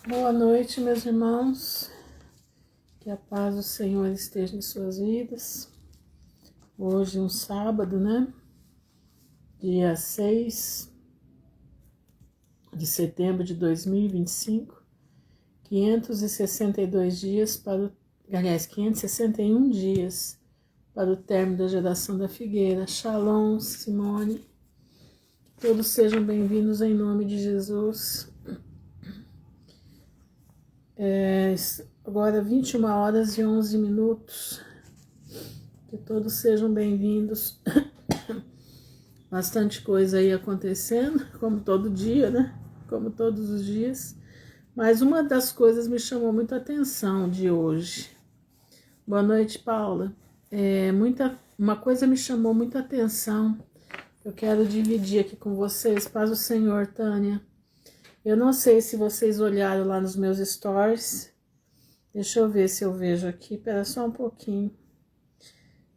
Boa noite, meus irmãos. Que a paz do Senhor esteja em suas vidas. Hoje um sábado, né? Dia 6 de setembro de 2025. 562 dias para o... Aliás, 561 dias para o término da geração da figueira. Shalom, Simone. Todos sejam bem-vindos em nome de Jesus. Agora 21 horas e 11 minutos. Que todos sejam bem-vindos. Bastante coisa aí acontecendo, como todo dia, né? Como todos os dias. Mas uma das coisas me chamou muito a atenção de hoje. Boa noite, Paula. Uma coisa me chamou muita atenção. Eu quero dividir aqui com vocês. Paz do Senhor, Tânia. Eu não sei se vocês olharam lá nos meus stories. Deixa eu ver se eu vejo aqui. Espera só um pouquinho.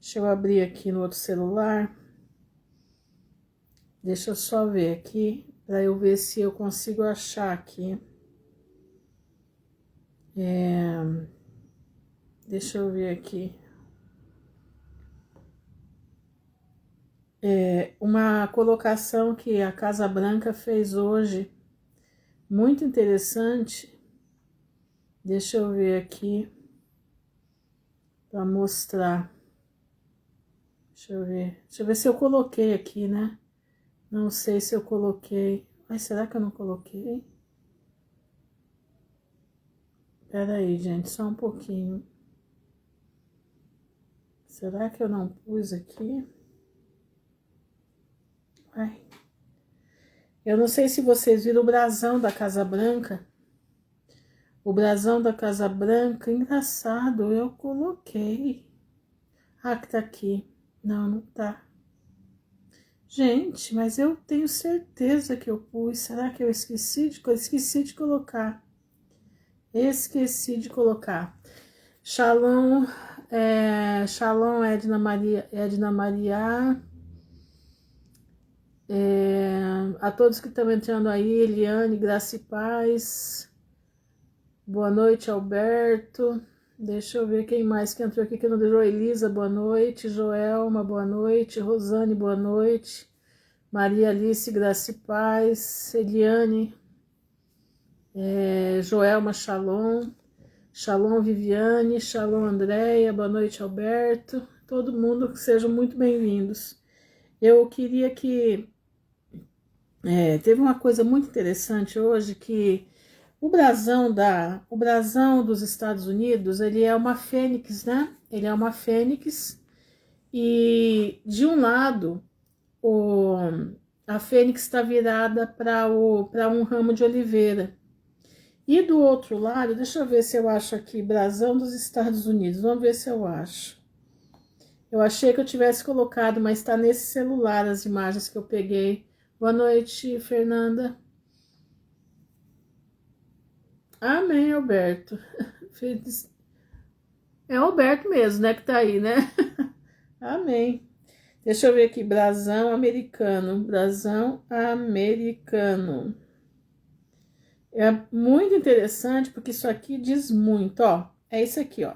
Deixa eu abrir aqui no outro celular. Deixa eu só ver aqui, para eu ver se eu consigo achar aqui. Deixa eu ver aqui. Uma colocação que a Casa Branca fez hoje, muito interessante. Deixa eu ver aqui, para mostrar. Deixa eu ver se eu coloquei aqui, né? Não sei se eu coloquei. Mas será que eu não coloquei? Pera aí, gente, só um pouquinho. Será que eu não pus aqui? Ai. Eu não sei se vocês viram o brasão da Casa Branca. O brasão da Casa Branca, engraçado, eu coloquei. Ah, que tá aqui. Não, não tá. Gente, mas eu tenho certeza que eu pus. Será que eu esqueci de colocar? Esqueci de colocar. Shalom, Shalom, Edna Maria. A todos que estão entrando aí, Eliane, Graça e Paz. Boa noite, Alberto. Deixa eu ver quem mais que entrou aqui que não deixou. Elisa, boa noite. Joelma, boa noite. Rosane, boa noite. Maria Alice, Graça e Paz. Eliane, Joelma, Shalom. Shalom, Viviane. Shalom, Andréia. Boa noite, Alberto. Todo mundo que sejam muito bem-vindos. Eu queria que... teve uma coisa muito interessante hoje que... O brasão dos Estados Unidos, ele é uma fênix, né? Ele é uma fênix e de um lado a fênix está virada para um ramo de oliveira. E do outro lado, deixa eu ver se eu acho aqui, brasão dos Estados Unidos, vamos ver se eu acho. Eu achei que eu tivesse colocado, mas está nesse celular as imagens que eu peguei. Boa noite, Fernanda. Amém, Alberto. É o Alberto mesmo, né, que tá aí, né? Amém. Deixa eu ver aqui, brasão americano. Brasão americano. É muito interessante, porque isso aqui diz muito, ó. É isso aqui, ó.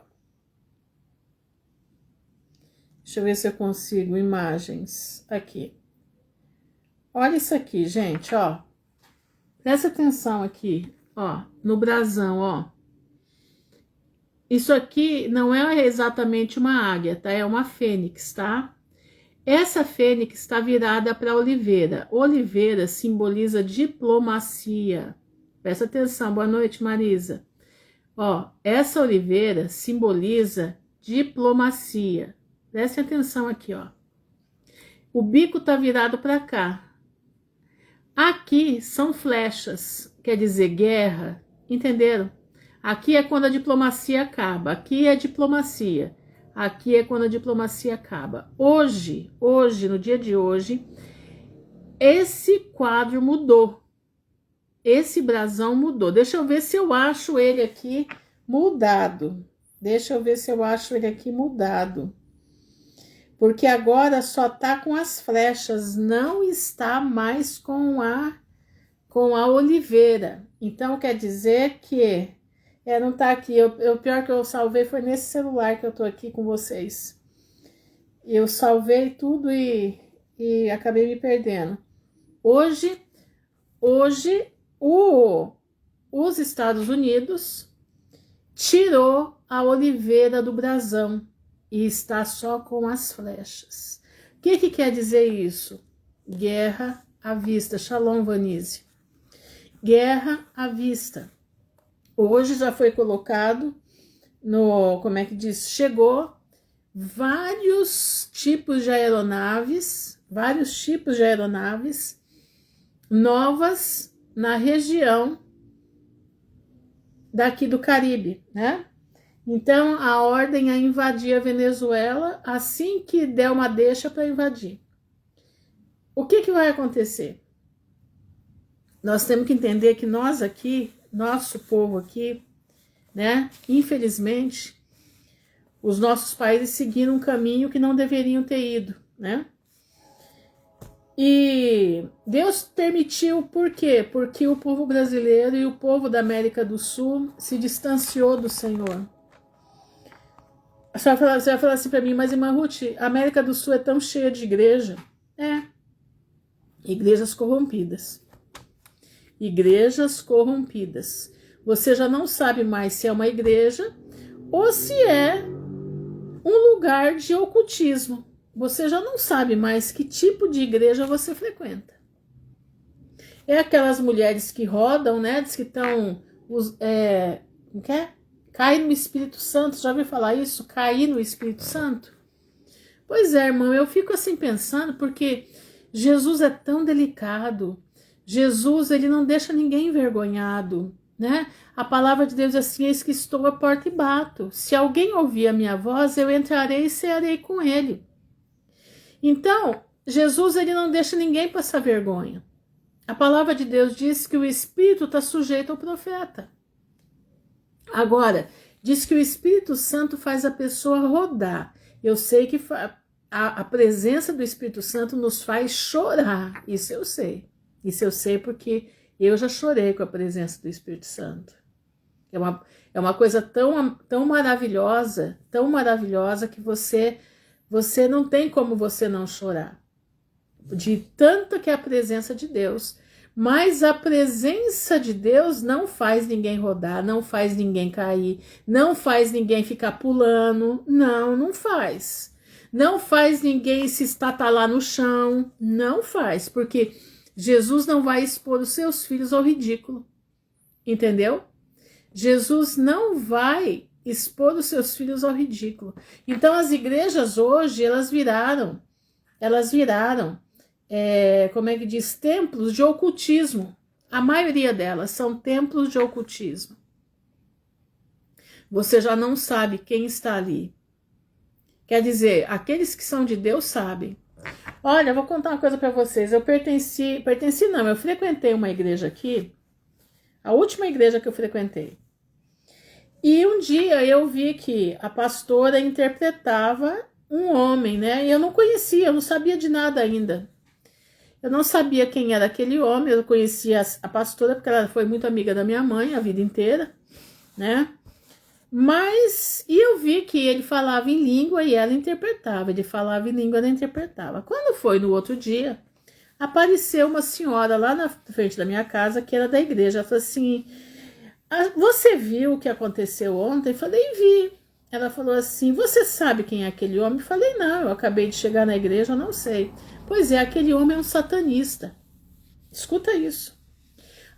Deixa eu ver se eu consigo imagens aqui. Olha isso aqui, gente, ó. Presta atenção aqui, ó, no brasão, ó. Isso aqui não é exatamente uma águia, tá? É uma fênix, tá? Essa fênix está virada para a oliveira. Oliveira simboliza diplomacia. Presta atenção, boa noite, Marisa. Ó, essa oliveira simboliza diplomacia. Preste atenção aqui, ó. O bico tá virado para cá. Aqui são flechas, quer dizer guerra, entenderam? Aqui é quando a diplomacia acaba, aqui é diplomacia, aqui é quando a diplomacia acaba. Hoje, no dia de hoje, esse quadro mudou, esse brasão mudou. Deixa eu ver se eu acho ele aqui mudado, porque agora só tá com as flechas, não está mais com a com a oliveira. Então quer dizer que não tá aqui. O pior que eu salvei foi nesse celular que eu tô aqui com vocês. Eu salvei tudo e acabei me perdendo. Hoje os Estados Unidos tirou a oliveira do brasão e está só com as flechas. O que quer dizer isso? Guerra à vista. Shalom, Vanise. Guerra à vista. Hoje já foi colocado no, como é que diz? Chegou vários tipos de aeronaves novas na região daqui do Caribe, né? Então, a ordem é invadir a Venezuela assim que der uma deixa para invadir. O que vai acontecer? Nós temos que entender que nós aqui, nosso povo aqui, né? Infelizmente, os nossos países seguiram um caminho que não deveriam ter ido, né? E Deus permitiu, por quê? Porque o povo brasileiro e o povo da América do Sul se distanciou do Senhor. Você vai falar assim para mim, mas irmã Ruth, a América do Sul é tão cheia de igreja. Igrejas corrompidas. Igrejas corrompidas. Você já não sabe mais se é uma igreja ou se é um lugar de ocultismo. Você já não sabe mais que tipo de igreja você frequenta. É aquelas mulheres que rodam, né? Diz que estão... Cair no Espírito Santo. Já ouviu falar isso? Cair no Espírito Santo? Pois é, irmão. Eu fico assim pensando porque Jesus é tão delicado. Jesus, ele não deixa ninguém envergonhado, né? A palavra de Deus é assim: eis que estou à porta e bato. Se alguém ouvir a minha voz, eu entrarei e cearei com ele. Então, Jesus, ele não deixa ninguém passar vergonha. A palavra de Deus diz que o Espírito está sujeito ao profeta. Agora, diz que o Espírito Santo faz a pessoa rodar. Eu sei que a presença do Espírito Santo nos faz chorar. Isso eu sei. Isso eu sei porque eu já chorei com a presença do Espírito Santo. É uma coisa tão maravilhosa que você não tem como você não chorar. De tanto que é a presença de Deus. Mas a presença de Deus não faz ninguém rodar, não faz ninguém cair, não faz ninguém ficar pulando. Não faz. Não faz ninguém se estatalar no chão. Não faz, porque Jesus não vai expor os seus filhos ao ridículo. Entendeu? Jesus não vai expor os seus filhos ao ridículo. Então as igrejas hoje, elas viraram, como é que diz, templos de ocultismo. A maioria delas são templos de ocultismo. Você já não sabe quem está ali. Quer dizer, aqueles que são de Deus sabem. Olha, eu vou contar uma coisa para vocês. Eu eu frequentei uma igreja aqui, a última igreja que eu frequentei. E um dia eu vi que a pastora interpretava um homem, né? E eu não conhecia, eu não sabia de nada ainda. Eu não sabia quem era aquele homem, eu conhecia a pastora porque ela foi muito amiga da minha mãe a vida inteira, né? Mas, e eu vi que ele falava em língua e ela interpretava, ele falava em língua e ela interpretava. Quando foi no outro dia, apareceu uma senhora lá na frente da minha casa que era da igreja. Ela falou assim: você viu o que aconteceu ontem? Eu falei: vi. Ela falou assim: você sabe quem é aquele homem? Eu falei: não, eu acabei de chegar na igreja, eu não sei. Pois é, aquele homem é um satanista. Escuta isso.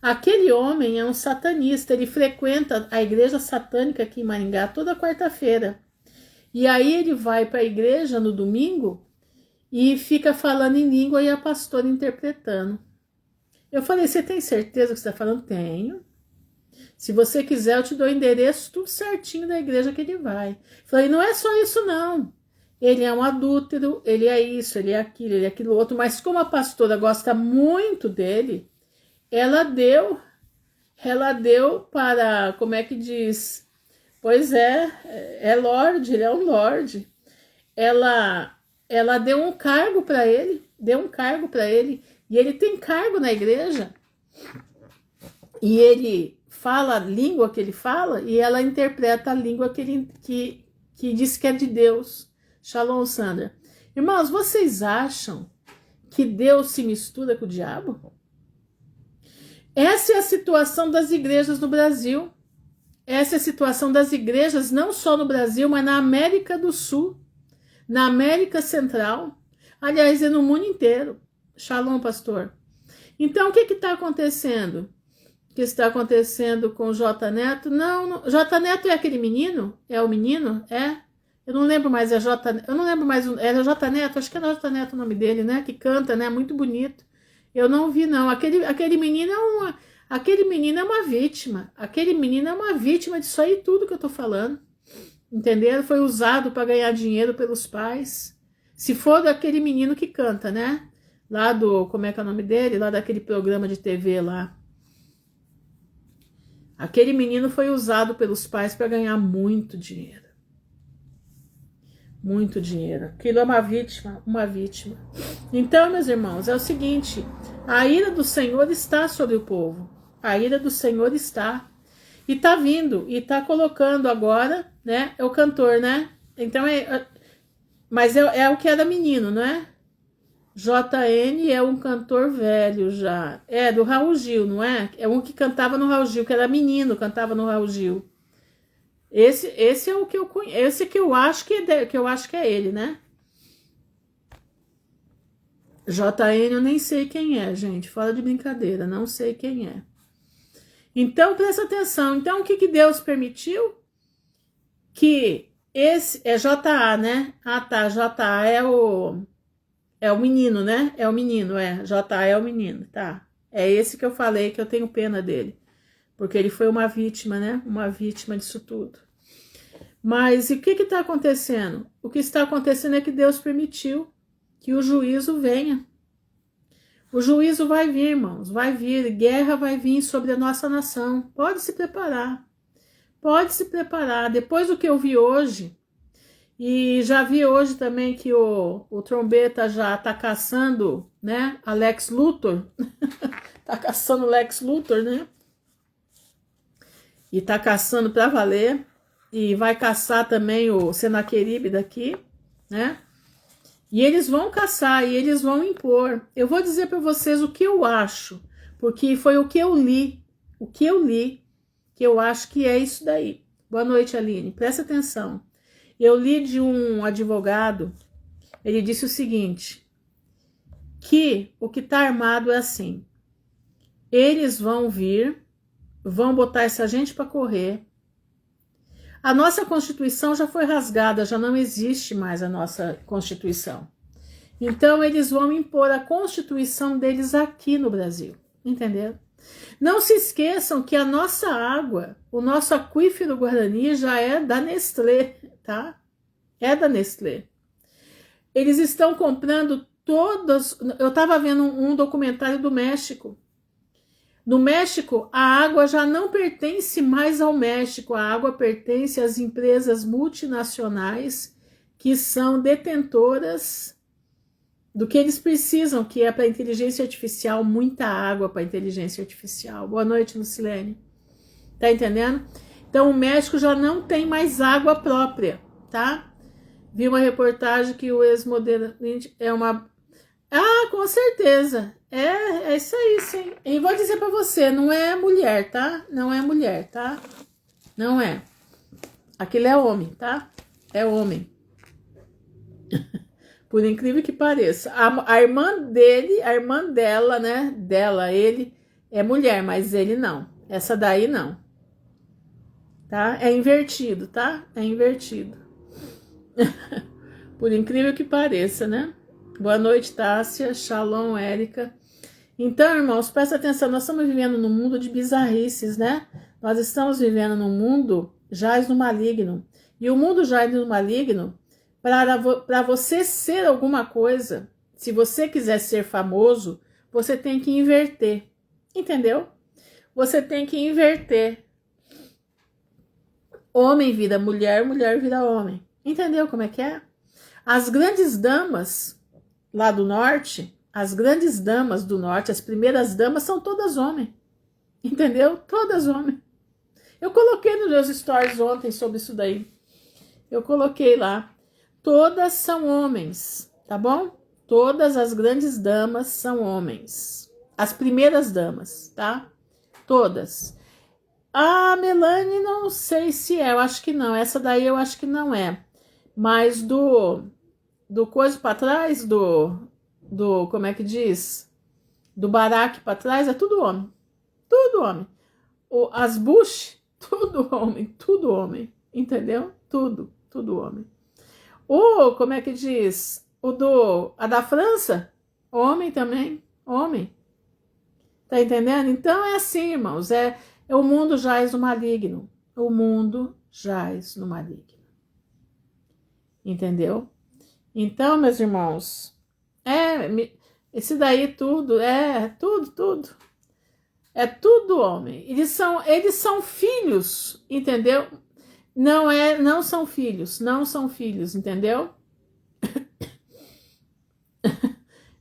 Aquele homem é um satanista, ele frequenta a igreja satânica aqui em Maringá toda quarta-feira. E aí ele vai para a igreja no domingo e fica falando em língua e a pastora interpretando. Eu falei: você tem certeza que você está falando? Tenho. Se você quiser, eu te dou o endereço tudo certinho da igreja que ele vai. Falei: não é só isso não. Ele é um adúltero, ele é isso, ele é aquilo outro. Mas como a pastora gosta muito dele, ela deu para, como é que diz? Pois é Lorde, ele é um Lorde. Ela deu um cargo para ele, e ele tem cargo na igreja. E ele fala a língua que ele fala e ela interpreta a língua que diz que é de Deus. Shalom, Sandra. Irmãos, vocês acham que Deus se mistura com o diabo? Essa é a situação das igrejas no Brasil. Essa é a situação das igrejas não só no Brasil, mas na América do Sul, na América Central, aliás, é no mundo inteiro. Shalom, pastor. Então, o que está acontecendo? O que está acontecendo com o J Neto? Não, J Neto é aquele menino? É o menino? É? Eu não lembro mais, eu não lembro mais, era J Neto, acho que era J Neto o nome dele, né? Que canta, né? Muito bonito. Eu não vi, não. Aquele menino é uma vítima. Aquele menino é uma vítima disso aí tudo que eu tô falando. Entenderam? Foi usado para ganhar dinheiro pelos pais. Se for daquele menino que canta, né? Lá do, como é que é o nome dele? Lá daquele programa de TV lá. Aquele menino foi usado pelos pais para ganhar muito dinheiro. Muito dinheiro. Aquilo é uma vítima, uma vítima. Então, meus irmãos, é o seguinte, a ira do Senhor está sobre o povo. A ira do Senhor está. E tá vindo, e tá colocando agora, né? É o cantor, né? Então mas é o que era menino, não é? JN é um cantor velho já. É do Raul Gil, não é? É um que cantava no Raul Gil, que era menino, cantava no Raul Gil. Esse é o que eu conheço, esse que eu acho que é ele, né? JN eu nem sei quem é, gente, fora de brincadeira, não sei quem é. Então, presta atenção. Então, o que Deus permitiu? Que esse é JA, né? Ah, tá, JA é o menino, né? É o menino, JA é o menino, tá? É esse que eu falei que eu tenho pena dele. Porque ele foi uma vítima, né? Uma vítima disso tudo. Mas e o que está acontecendo? O que está acontecendo é que Deus permitiu que o juízo venha. O juízo vai vir, irmãos, vai vir, guerra vai vir sobre a nossa nação. Pode se preparar, pode se preparar. Depois do que eu vi hoje, e já vi hoje também que o Trombeta já está caçando, né, a Lex Luthor, está caçando o Lex Luthor, né, e está caçando para valer, e vai caçar também o Senaqueribe daqui, né, e eles vão caçar e eles vão impor. Eu vou dizer para vocês o que eu acho, porque foi o que eu li, que eu acho que é isso daí. Boa noite, Aline, presta atenção. Eu li de um advogado, ele disse o seguinte, que o que está armado é assim, eles vão vir, vão botar essa gente para correr. A nossa Constituição já foi rasgada, já não existe mais a nossa Constituição. Então, eles vão impor a Constituição deles aqui no Brasil, entendeu? Não se esqueçam que a nossa água, o nosso aquífero Guarani já é da Nestlé, tá? É da Nestlé. Eles estão comprando todas... Eu estava vendo um documentário do México. No México, a água já não pertence mais ao México, a água pertence às empresas multinacionais que são detentoras do que eles precisam, que é para a inteligência artificial, muita água para a inteligência artificial. Boa noite, Lucilene. Tá entendendo? Então, o México já não tem mais água própria, tá? Vi uma reportagem que o ex-modelo é uma... Ah, com certeza. É isso aí, sim. E vou dizer pra você, não é mulher, tá? Não é mulher, tá? Não é. Aquilo é homem, tá? É homem. Por incrível que pareça. A irmã dele, a irmã dela, né? Ele é mulher, mas ele não. Essa daí não. Tá? É invertido, tá? É invertido. Por incrível que pareça, né? Boa noite, Tássia. Shalom, Érica. Então, irmãos, presta atenção, nós estamos vivendo num mundo de bizarrices, né? Nós estamos vivendo num mundo jaz no maligno. E o mundo jaz no maligno, para você ser alguma coisa, se você quiser ser famoso, você tem que inverter. Entendeu? Você tem que inverter. Homem vira mulher, mulher vira homem. Entendeu como é que é? As grandes damas lá do norte, as grandes damas do norte, as primeiras damas, são todas homens. Entendeu? Todas homens. Eu coloquei nos meus stories ontem sobre isso daí. Eu coloquei lá. Todas são homens, tá bom? Todas as grandes damas são homens. As primeiras damas, tá? Todas. A Melanie não sei se é, eu acho que não. Essa daí eu acho que não é. Mas do coisa para trás, como é que diz? Do Barack para trás, é tudo homem. Tudo homem. As Bush, tudo homem. Entendeu? Tudo homem. Como é que diz? A da França, homem também, homem. Tá entendendo? Então é assim, irmãos, o mundo jaz no maligno. O mundo jaz no maligno. Entendeu? Então, meus irmãos, esse daí tudo, tudo. É tudo homem. Eles são filhos, entendeu? Não são filhos, entendeu?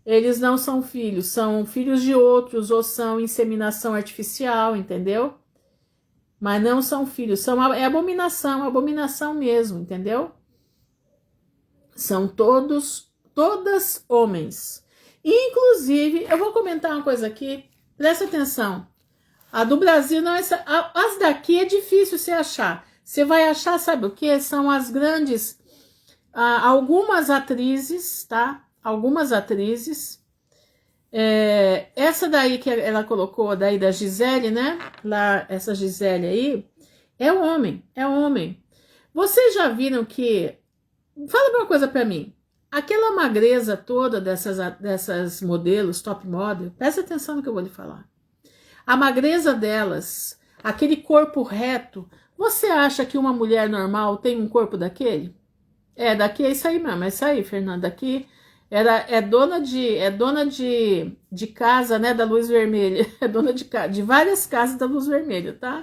Eles não são filhos de outros, ou são inseminação artificial, entendeu? Mas não são filhos, é abominação mesmo, entendeu? São todas homens. Inclusive, eu vou comentar uma coisa aqui, presta atenção. A do Brasil, não, as daqui é difícil você achar. Você vai achar, sabe o que? São as grandes, algumas atrizes, tá? Algumas atrizes. Essa daí que ela colocou, daí da Gisele, né? Lá, essa Gisele aí, é homem. Vocês já viram que... Fala uma coisa pra mim. Aquela magreza toda dessas modelos, top model, presta atenção no que eu vou lhe falar. A magreza delas, aquele corpo reto, você acha que uma mulher normal tem um corpo daquele? Daqui é isso aí mesmo, é isso aí, Fernanda. Daqui é dona de casa, né, da luz vermelha. É dona de várias casas da luz vermelha, tá?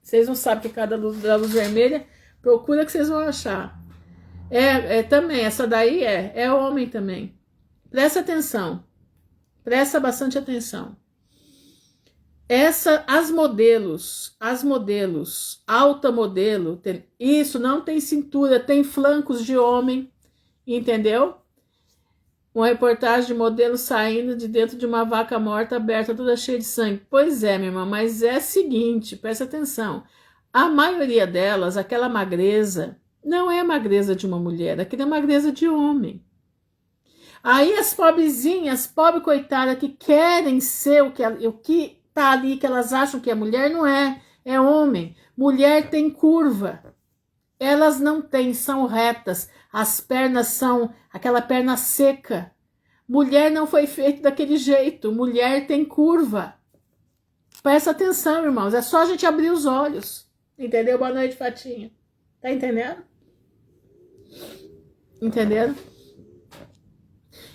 Vocês não sabem que cada da luz vermelha, procura que vocês vão achar. Também, essa daí é homem também. Presta atenção. Presta bastante atenção. As modelos, alta modelo, isso não tem cintura, tem flancos de homem, entendeu? Uma reportagem de modelo saindo de dentro de uma vaca morta aberta, toda cheia de sangue. Pois é, minha irmã, mas é o seguinte, presta atenção. A maioria delas, aquela magreza, não é magreza de uma mulher, aquilo é magreza de homem. Aí as pobrezinhas, pobre coitada, que querem ser o que tá ali, que elas acham que é mulher, não é homem. Mulher tem curva. Elas não têm, são retas. As pernas são aquela perna seca. Mulher não foi feita daquele jeito. Mulher tem curva. Presta atenção, irmãos. É só a gente abrir os olhos. Entendeu? Boa noite, Fatinha. Tá entendendo? Entenderam?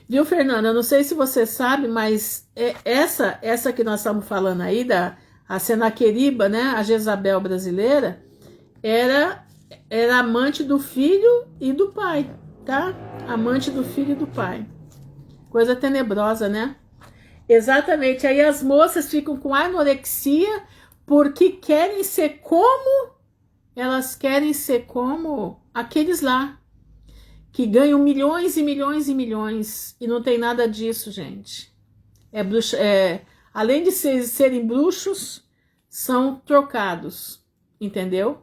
Viu, Fernanda? Eu não sei se você sabe, mas essa que nós estamos falando aí, a Senaqueriba, né? A Jezabel brasileira, era amante do filho e do pai, tá? Amante do filho e do pai. Coisa tenebrosa, né? Exatamente. Aí as moças ficam com anorexia porque querem ser como... Elas querem ser como aqueles lá, que ganham milhões e milhões e milhões, e não tem nada disso, gente. Além de serem bruxos, são trocados, entendeu?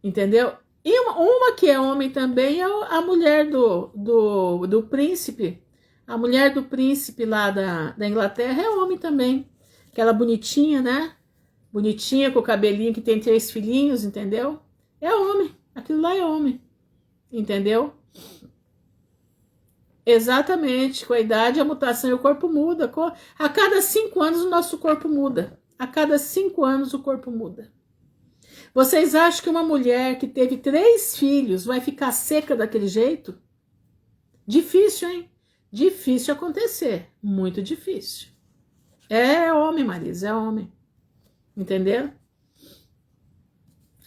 Entendeu? E uma que é homem também é a mulher do príncipe. A mulher do príncipe lá da Inglaterra é homem também. Aquela bonitinha, né? Bonitinha, com o cabelinho, que tem 3 filhinhos, entendeu? É homem. Aquilo lá é homem. Entendeu? Exatamente. Com a idade, a mutação e o corpo muda. A cada 5 anos o nosso corpo muda. A cada 5 anos o corpo muda. Vocês acham que uma mulher que teve 3 filhos vai ficar seca daquele jeito? Difícil, hein? Difícil acontecer. Muito difícil. É homem, Marisa, é homem. Entenderam?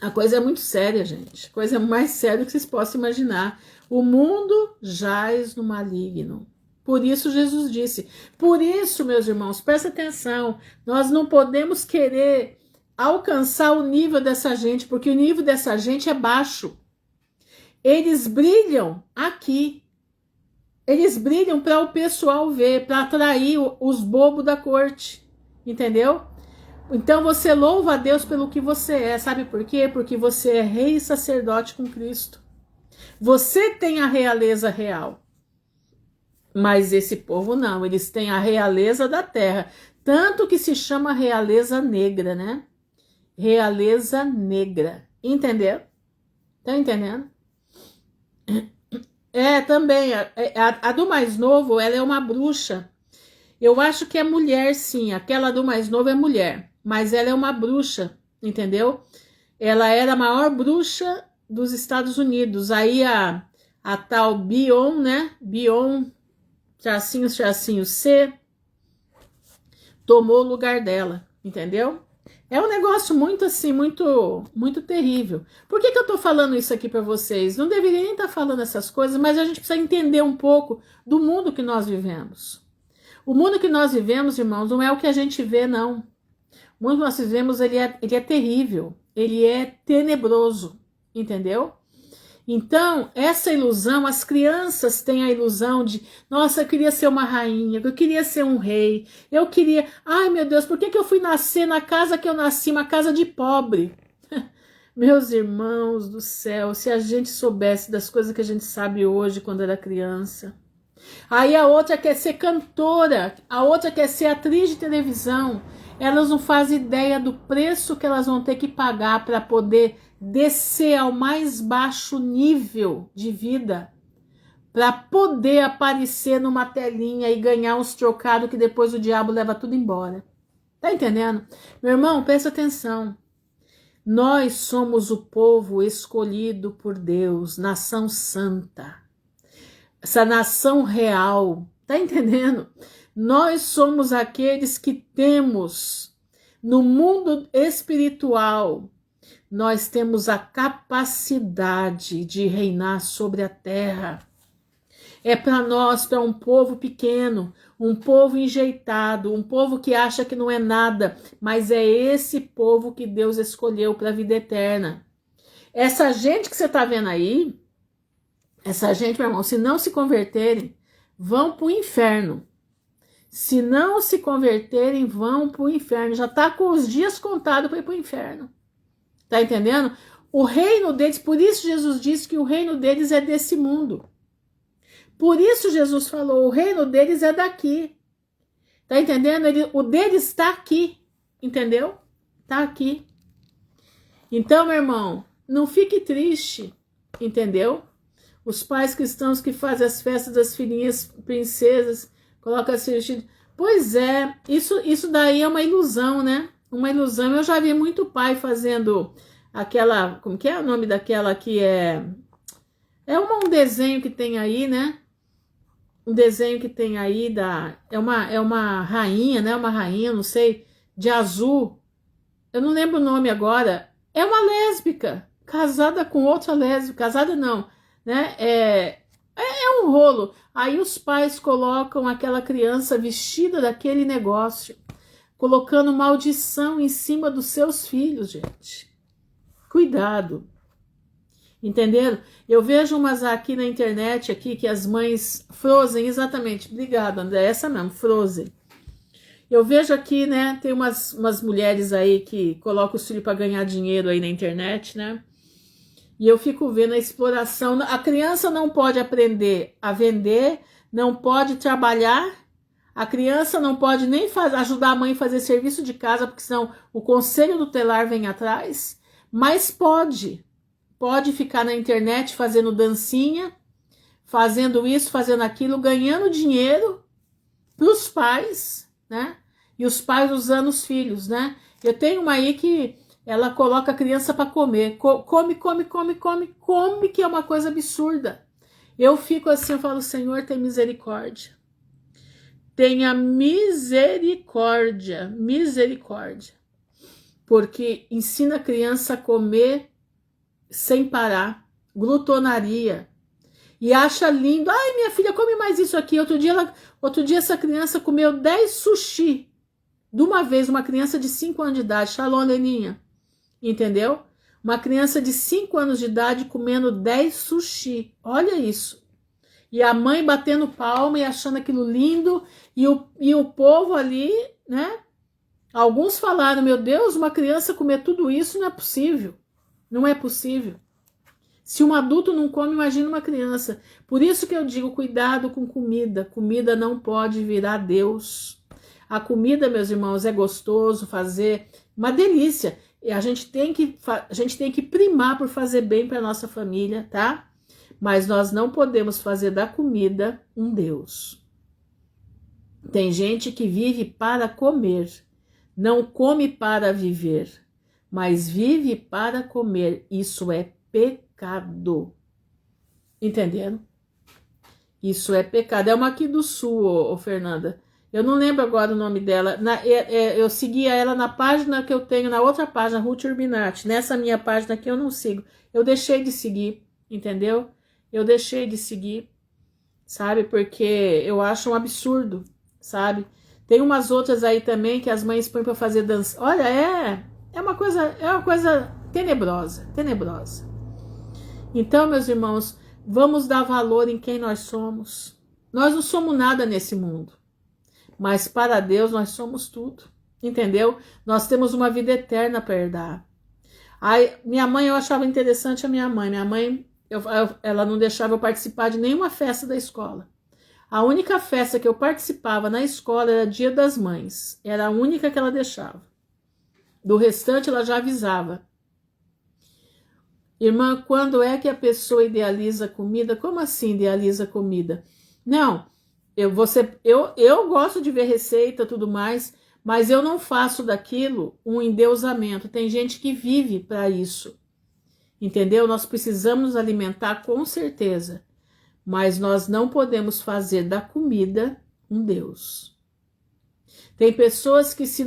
A coisa é muito séria, gente. A coisa é mais séria do que vocês possam imaginar. O mundo jaz no maligno. Por isso Jesus disse. Por isso, meus irmãos, presta atenção, nós não podemos querer alcançar o nível dessa gente, porque o nível dessa gente é baixo. Eles brilham aqui. Eles brilham para o pessoal ver, para atrair os bobos da corte. Entendeu? Então você louva a Deus pelo que você é. Sabe por quê? Porque você é rei e sacerdote com Cristo. Você tem a realeza real. Mas esse povo não. Eles têm a realeza da terra. Tanto que se chama realeza negra, né? Realeza negra. Entendeu? Tá entendendo? Também. A do mais novo, ela é uma bruxa. Eu acho que é mulher, sim. Aquela do mais novo é mulher. Mas ela é uma bruxa, entendeu? Ela era a maior bruxa dos Estados Unidos. Aí a tal Bion, né? Bion, tracinho C, tomou o lugar dela, entendeu? É um negócio muito assim, muito terrível. Por que eu tô falando isso aqui para vocês? Não deveria nem estar falando essas coisas, mas a gente precisa entender um pouco do mundo que nós vivemos. O mundo que nós vivemos, irmãos, não é o que a gente vê, não. O mundo que nós vivemos, ele é terrível, ele é tenebroso, entendeu? Então, essa ilusão, as crianças têm a ilusão de, nossa, eu queria ser uma rainha, eu queria ser um rei, eu queria, ai meu Deus, por que eu fui nascer na casa que eu nasci, uma casa de pobre? Meus irmãos do céu, se a gente soubesse das coisas que a gente sabe hoje quando era criança. Aí a outra quer ser cantora, a outra quer ser atriz de televisão. Elas não fazem ideia do preço que elas vão ter que pagar para poder descer ao mais baixo nível de vida, para poder aparecer numa telinha e ganhar uns trocados que depois o diabo leva tudo embora. Tá entendendo? Meu irmão, presta atenção. Nós somos o povo escolhido por Deus, nação santa. Essa nação real, tá entendendo? Nós somos aqueles que temos, no mundo espiritual, nós temos a capacidade de reinar sobre a terra. É para nós, para um povo pequeno, um povo enjeitado, um povo que acha que não é nada, mas é esse povo que Deus escolheu para a vida eterna. Essa gente que você está vendo aí, essa gente, meu irmão, se não se converterem, vão para o inferno. Se não se converterem, vão para o inferno. Já está com os dias contados para ir para o inferno. Tá entendendo? O reino deles, por isso Jesus disse que o reino deles é desse mundo. Por isso Jesus falou, o reino deles é daqui. Tá entendendo? O deles está aqui. Entendeu? Está aqui. Então, meu irmão, não fique triste. Entendeu? Os pais cristãos que fazem as festas das filhinhas princesas, colocam as filhas. Pois é, isso daí é uma ilusão, né? Uma ilusão. Eu já vi muito pai fazendo aquela, como que é o nome daquela que é um desenho que tem aí, né? Um desenho que tem aí é uma rainha, né? Uma rainha, não sei, de azul. Eu não lembro o nome agora. É uma lésbica, casada com outra lésbica, casada não, né? É um rolo. Aí os pais colocam aquela criança vestida daquele negócio, colocando maldição em cima dos seus filhos, gente. Cuidado. Entenderam? Eu vejo umas aqui na internet aqui que as mães Frozen, exatamente. Obrigada, André, essa mesmo, Frozen. Eu vejo aqui, né, tem umas mulheres aí que colocam os filhos para ganhar dinheiro aí na internet, né? E eu fico vendo a exploração. A criança não pode aprender a vender, não pode trabalhar, a criança não pode nem ajudar a mãe a fazer serviço de casa, porque senão o conselho tutelar vem atrás, mas pode ficar na internet fazendo dancinha, fazendo isso, fazendo aquilo, ganhando dinheiro para os pais, né? E os pais usando os filhos, né? Eu tenho uma aí que ela coloca a criança para comer. Come, que é uma coisa absurda. Eu fico assim, eu falo, Senhor, tem misericórdia. Tenha misericórdia. Porque ensina a criança a comer sem parar. Glutonaria. E acha lindo. Ai, minha filha come mais isso aqui. Outro dia essa criança comeu 10 sushi. De uma vez, uma criança de 5 anos de idade. Shalom, Leninha. Entendeu? Uma criança de 5 anos de idade comendo 10 sushi. Olha isso. E a mãe batendo palma e achando aquilo lindo. E o povo ali, né? Alguns falaram, meu Deus, uma criança comer tudo isso não é possível. Não é possível. Se um adulto não come, imagina uma criança. Por isso que eu digo, cuidado com comida. Comida não pode virar Deus. A comida, meus irmãos, é gostoso fazer, uma delícia. E a gente tem que primar por fazer bem para nossa família, tá? Mas nós não podemos fazer da comida um Deus. Tem gente que vive para comer, não come para viver, mas vive para comer. Isso é pecado. Entenderam? Isso é pecado. É uma aqui do Sul, ô Fernanda. Eu não lembro agora o nome dela. Eu seguia ela na página que eu tenho, na outra página, Ruth Urbinati. Nessa minha página aqui eu não sigo. Eu deixei de seguir, entendeu? Eu deixei de seguir, sabe? Porque eu acho um absurdo, sabe? Tem umas outras aí também que as mães põem para fazer dança. Olha, é uma coisa tenebrosa, tenebrosa. Então, meus irmãos, vamos dar valor em quem nós somos. Nós não somos nada nesse mundo. Mas para Deus nós somos tudo, entendeu? Nós temos uma vida eterna para herdar. Minha mãe, eu achava interessante a minha mãe. Minha mãe, ela não deixava eu participar de nenhuma festa da escola. A única festa que eu participava na escola era Dia das Mães. Era a única que ela deixava. Do restante ela já avisava. Irmã, quando é que a pessoa idealiza comida? Como assim idealiza comida? Não. Eu gosto de ver receita, tudo mais, mas eu não faço daquilo um endeusamento. Tem gente que vive para isso, entendeu? Nós precisamos nos alimentar com certeza, mas nós não podemos fazer da comida um Deus. Tem pessoas que se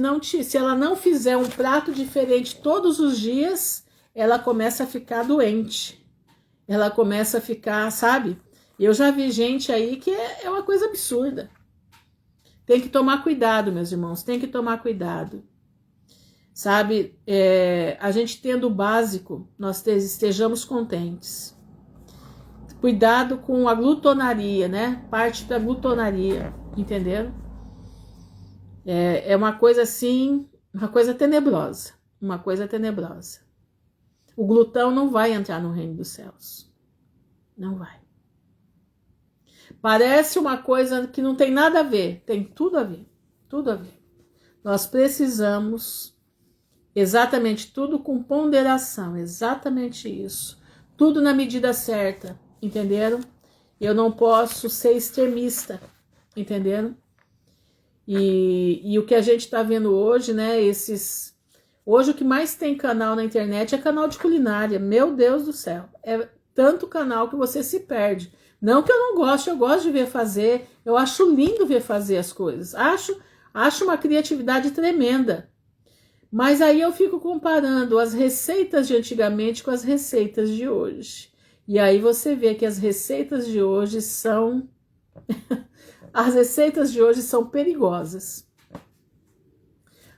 ela não fizer um prato diferente todos os dias, ela começa a ficar doente. Ela começa a ficar, sabe? Eu já vi gente aí que é uma coisa absurda. Tem que tomar cuidado, meus irmãos, tem que tomar cuidado. Sabe, a gente tendo o básico, nós estejamos contentes. Cuidado com a glutonaria, né? Parte da glutonaria, entenderam? É uma coisa assim, uma coisa tenebrosa. Uma coisa tenebrosa. O glutão não vai entrar no reino dos céus. Não vai. Parece uma coisa que não tem nada a ver, tem tudo a ver, tudo a ver. Nós precisamos exatamente tudo com ponderação, exatamente isso. Tudo na medida certa, entenderam? Eu não posso ser extremista, entenderam? E o que a gente está vendo hoje, né, hoje o que mais tem canal na internet é canal de culinária, meu Deus do céu, é tanto canal que você se perde. Não que eu não goste, eu gosto de ver fazer, eu acho lindo ver fazer as coisas, acho uma criatividade tremenda. Mas aí eu fico comparando as receitas de antigamente com as receitas de hoje. E aí você vê que as receitas de hoje são as receitas de hoje são perigosas.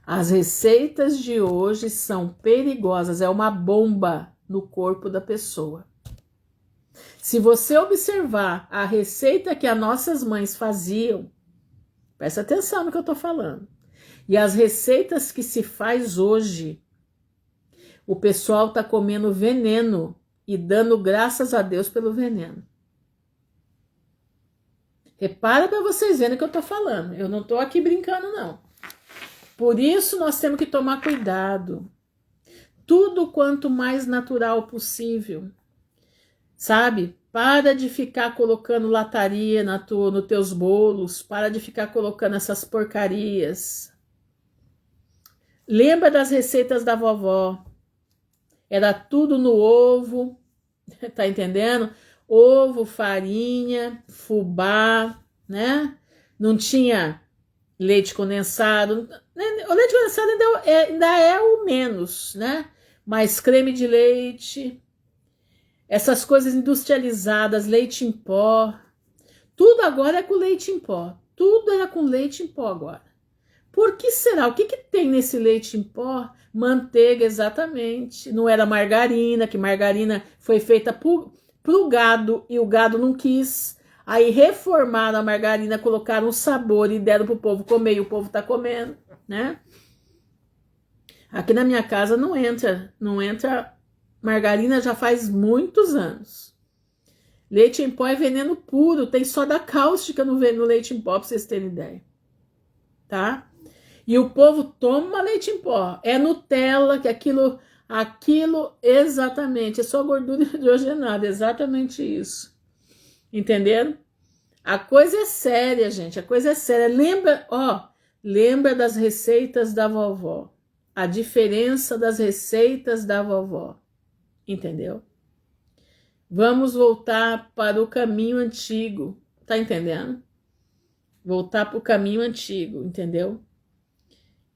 As receitas de hoje são perigosas, é uma bomba no corpo da pessoa. Se você observar a receita que as nossas mães faziam, presta atenção no que eu estou falando, e as receitas que se faz hoje, o pessoal está comendo veneno e dando graças a Deus pelo veneno. Repara para vocês verem o que eu estou falando, eu não estou aqui brincando não. Por isso nós temos que tomar cuidado. Tudo quanto mais natural possível. Sabe? Para de ficar colocando lataria nos teus bolos. Para de ficar colocando essas porcarias. Lembra das receitas da vovó. Era tudo no ovo. Tá entendendo? Ovo, farinha, fubá, né? Não tinha leite condensado. O leite condensado ainda é o menos, né? Mas creme de leite... Essas coisas industrializadas, leite em pó, Tudo agora é com leite em pó. Tudo era com leite em pó agora. Por que será? O que tem nesse leite em pó? Manteiga, exatamente. Não era margarina, que margarina foi feita pro gado e o gado não quis. Aí reformaram a margarina, colocaram o sabor e deram pro povo comer e o povo tá comendo, né? Aqui na minha casa não entra margarina já faz muitos anos. Leite em pó é veneno puro, tem soda cáustica no leite em pó, pra vocês terem ideia, tá? E o povo toma leite em pó, é Nutella, que aquilo exatamente, é só gordura hidrogenada, exatamente isso. Entenderam? A coisa é séria, gente, a coisa é séria. Lembra das receitas da vovó. A diferença das receitas da vovó. Entendeu? Vamos voltar para o caminho antigo. Tá entendendo? Voltar para o caminho antigo, entendeu?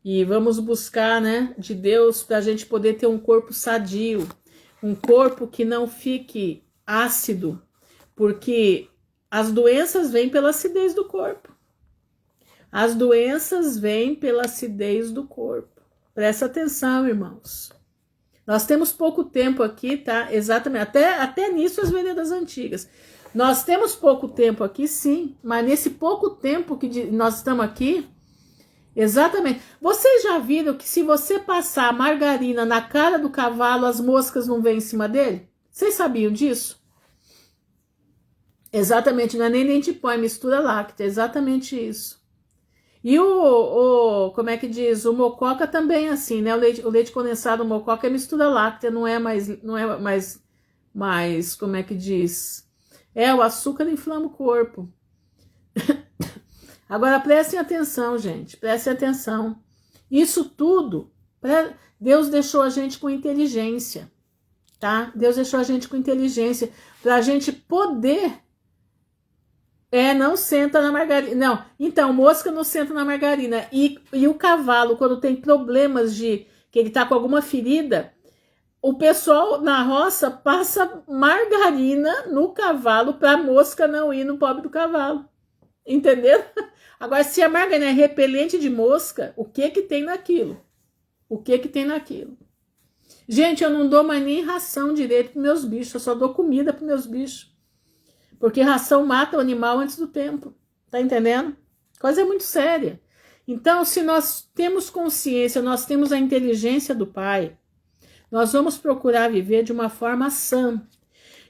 E vamos buscar, né, de Deus para a gente poder ter um corpo sadio. Um corpo que não fique ácido. Porque as doenças vêm pela acidez do corpo. As doenças vêm pela acidez do corpo. Presta atenção, irmãos. Nós temos pouco tempo aqui, tá? Exatamente. Até nisso as veredas antigas. Nós temos pouco tempo aqui, sim. Mas nesse pouco tempo que nós estamos aqui, exatamente. Vocês já viram que se você passar margarina na cara do cavalo, as moscas não vêm em cima dele? Vocês sabiam disso? Exatamente. Não é nem leite em pó, é mistura láctea. Exatamente isso. E como é que diz? O mococa também é assim, né? O leite condensado, o mococa é mistura láctea, não é mais, como é que diz? O açúcar inflama o corpo. Agora prestem atenção, gente, prestem atenção. Isso tudo, Deus deixou a gente com inteligência, tá? Deus deixou a gente com inteligência para a gente poder. Não senta na margarina. Não, então, mosca não senta na margarina. E o cavalo, quando tem problemas que ele tá com alguma ferida, o pessoal na roça passa margarina no cavalo pra mosca não ir no pobre do cavalo. Entendeu? Agora, se a margarina é repelente de mosca, o que tem naquilo? O que tem naquilo? Gente, eu não dou mais nem ração direito pros meus bichos, eu só dou comida pros meus bichos. Porque ração mata o animal antes do tempo. Tá entendendo? Coisa muito séria. Então, se nós temos consciência, nós temos a inteligência do Pai, nós vamos procurar viver de uma forma sã.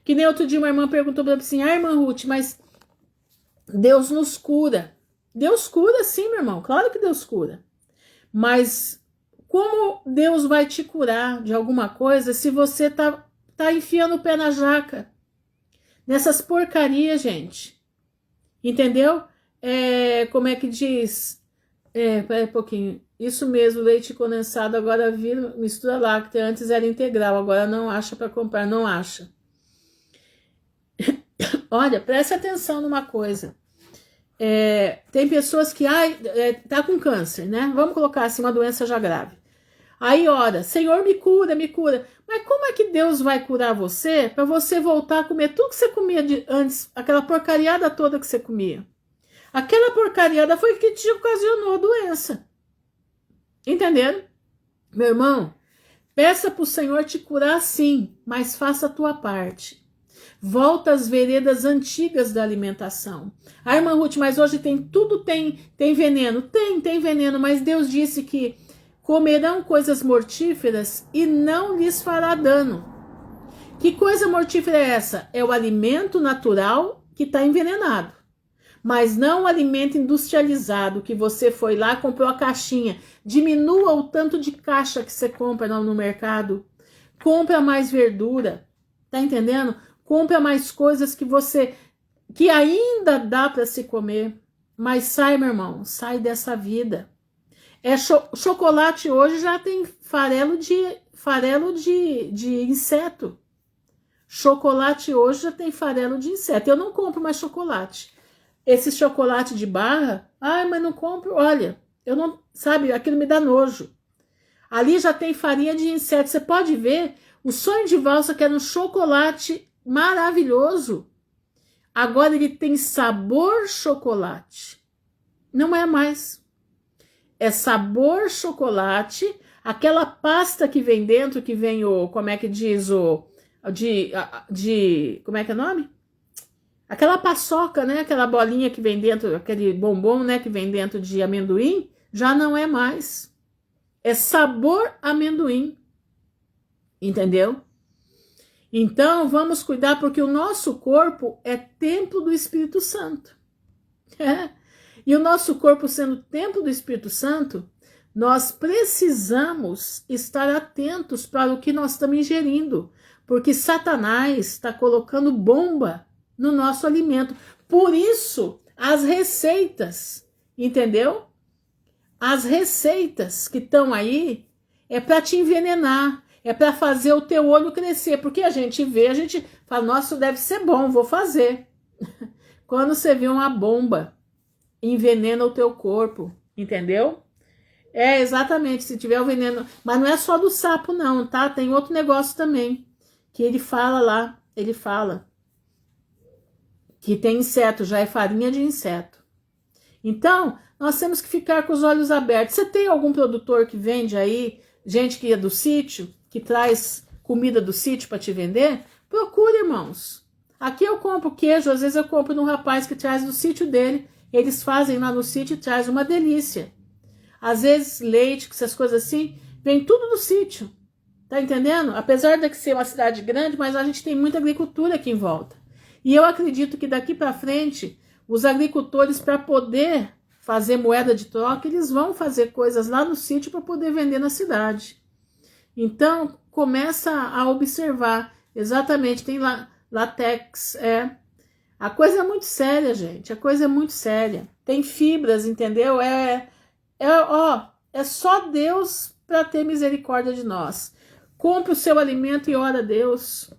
Que nem outro dia uma irmã perguntou para mim assim, irmã Ruth, mas Deus nos cura. Deus cura sim, meu irmão. Claro que Deus cura. Mas como Deus vai te curar de alguma coisa se você tá enfiando o pé na jaca? Nessas porcarias, gente. Entendeu? Como é que diz? Peraí um pouquinho. Isso mesmo, leite condensado agora vira mistura láctea. Antes era integral, agora não acha para comprar, não acha. Olha, preste atenção numa coisa. Tem pessoas que tá com câncer, né? Vamos colocar assim, uma doença já grave. Aí ora, Senhor, me cura, me cura. Mas como é que Deus vai curar você para você voltar a comer tudo que você comia antes, aquela porcariada toda que você comia? Aquela porcariada foi que te ocasionou a doença. Entenderam? Meu irmão, peça para o Senhor te curar sim, mas faça a tua parte. Volta às veredas antigas da alimentação. Irmã Ruth, mas hoje tudo tem veneno. Tem veneno, mas Deus disse que comerão coisas mortíferas e não lhes fará dano. Que coisa mortífera é essa? É o alimento natural que está envenenado. Mas não o alimento industrializado que você foi lá, comprou a caixinha. Diminua o tanto de caixa que você compra no mercado. Compra mais verdura. Tá entendendo? Compra mais coisas que ainda dá para se comer. Mas sai, meu irmão, sai dessa vida. Chocolate hoje já tem farelo de inseto. Chocolate hoje já tem farelo de inseto. Eu não compro mais chocolate. Esse chocolate de barra, mas não compro. Olha, eu não, sabe, aquilo me dá nojo. Ali já tem farinha de inseto. Você pode ver o sonho de valsa que era um chocolate maravilhoso. Agora ele tem sabor chocolate. Não é mais. É sabor chocolate, aquela pasta que vem dentro, que vem o, como é que diz, como é que é o nome? Aquela paçoca, né? Aquela bolinha que vem dentro, aquele bombom, né? Que vem dentro de amendoim, já não é mais. É sabor amendoim. Entendeu? Então, vamos cuidar, porque o nosso corpo é templo do Espírito Santo. É. E o nosso corpo sendo templo do Espírito Santo, nós precisamos estar atentos para o que nós estamos ingerindo, porque Satanás está colocando bomba no nosso alimento. Por isso, as receitas, entendeu? As receitas que estão aí é para te envenenar, é para fazer o teu olho crescer, porque a gente vê, a gente fala, nossa, deve ser bom, vou fazer. Quando você vê uma bomba, envenena o teu corpo, entendeu? É, exatamente, se tiver o veneno, mas não é só do sapo não, tá? Tem outro negócio também, que ele fala lá, ele fala que tem inseto, já é farinha de inseto. Então, nós temos que ficar com os olhos abertos. Você tem algum produtor que vende aí, gente que é do sítio, que traz comida do sítio para te vender? Procure, irmãos. Aqui eu compro queijo, às vezes eu compro num rapaz que traz do sítio dele. Eles fazem lá no sítio e traz uma delícia. Às vezes leite, essas coisas assim, vem tudo do sítio. Tá entendendo? Apesar de ser uma cidade grande, mas a gente tem muita agricultura aqui em volta. E eu acredito que daqui para frente, os agricultores, para poder fazer moeda de troca, eles vão fazer coisas lá no sítio para poder vender na cidade. Então, começa a observar. Exatamente, tem látex, A coisa é muito séria, gente. A coisa é muito séria. Tem fibras, entendeu? É só Deus para ter misericórdia de nós. Compre o seu alimento e ora a Deus.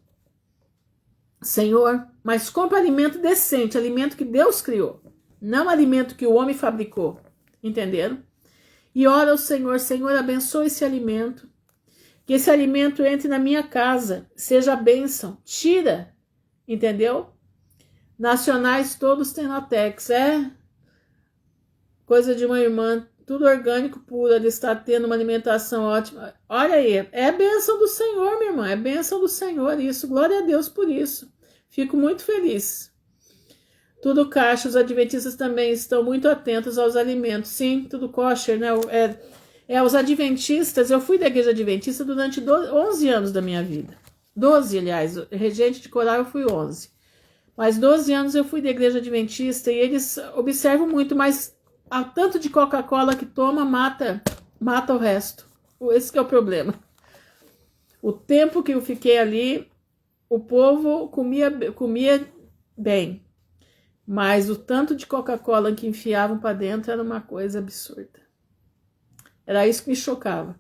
Senhor, mas compre alimento decente, alimento que Deus criou. Não alimento que o homem fabricou. Entenderam? E ora ao Senhor, Senhor, abençoe esse alimento. Que esse alimento entre na minha casa, seja a bênção. Tira, entendeu? Nacionais todos têm látex, coisa de uma irmã, tudo orgânico, puro, ele está tendo uma alimentação ótima. Olha aí, é bênção do Senhor, minha irmã, é bênção do Senhor isso, glória a Deus por isso. Fico muito feliz. Tudo kosher, os adventistas também estão muito atentos aos alimentos. Sim, tudo kosher, né? Os adventistas, eu fui da igreja adventista durante 11 anos da minha vida. 12, aliás, regente de coral eu fui 11. Mas 12 anos eu fui da igreja adventista e eles observam muito, mas a tanto de Coca-Cola que toma, mata o resto. Esse que é o problema. O tempo que eu fiquei ali, o povo comia bem. Mas o tanto de Coca-Cola que enfiavam para dentro era uma coisa absurda. Era isso que me chocava.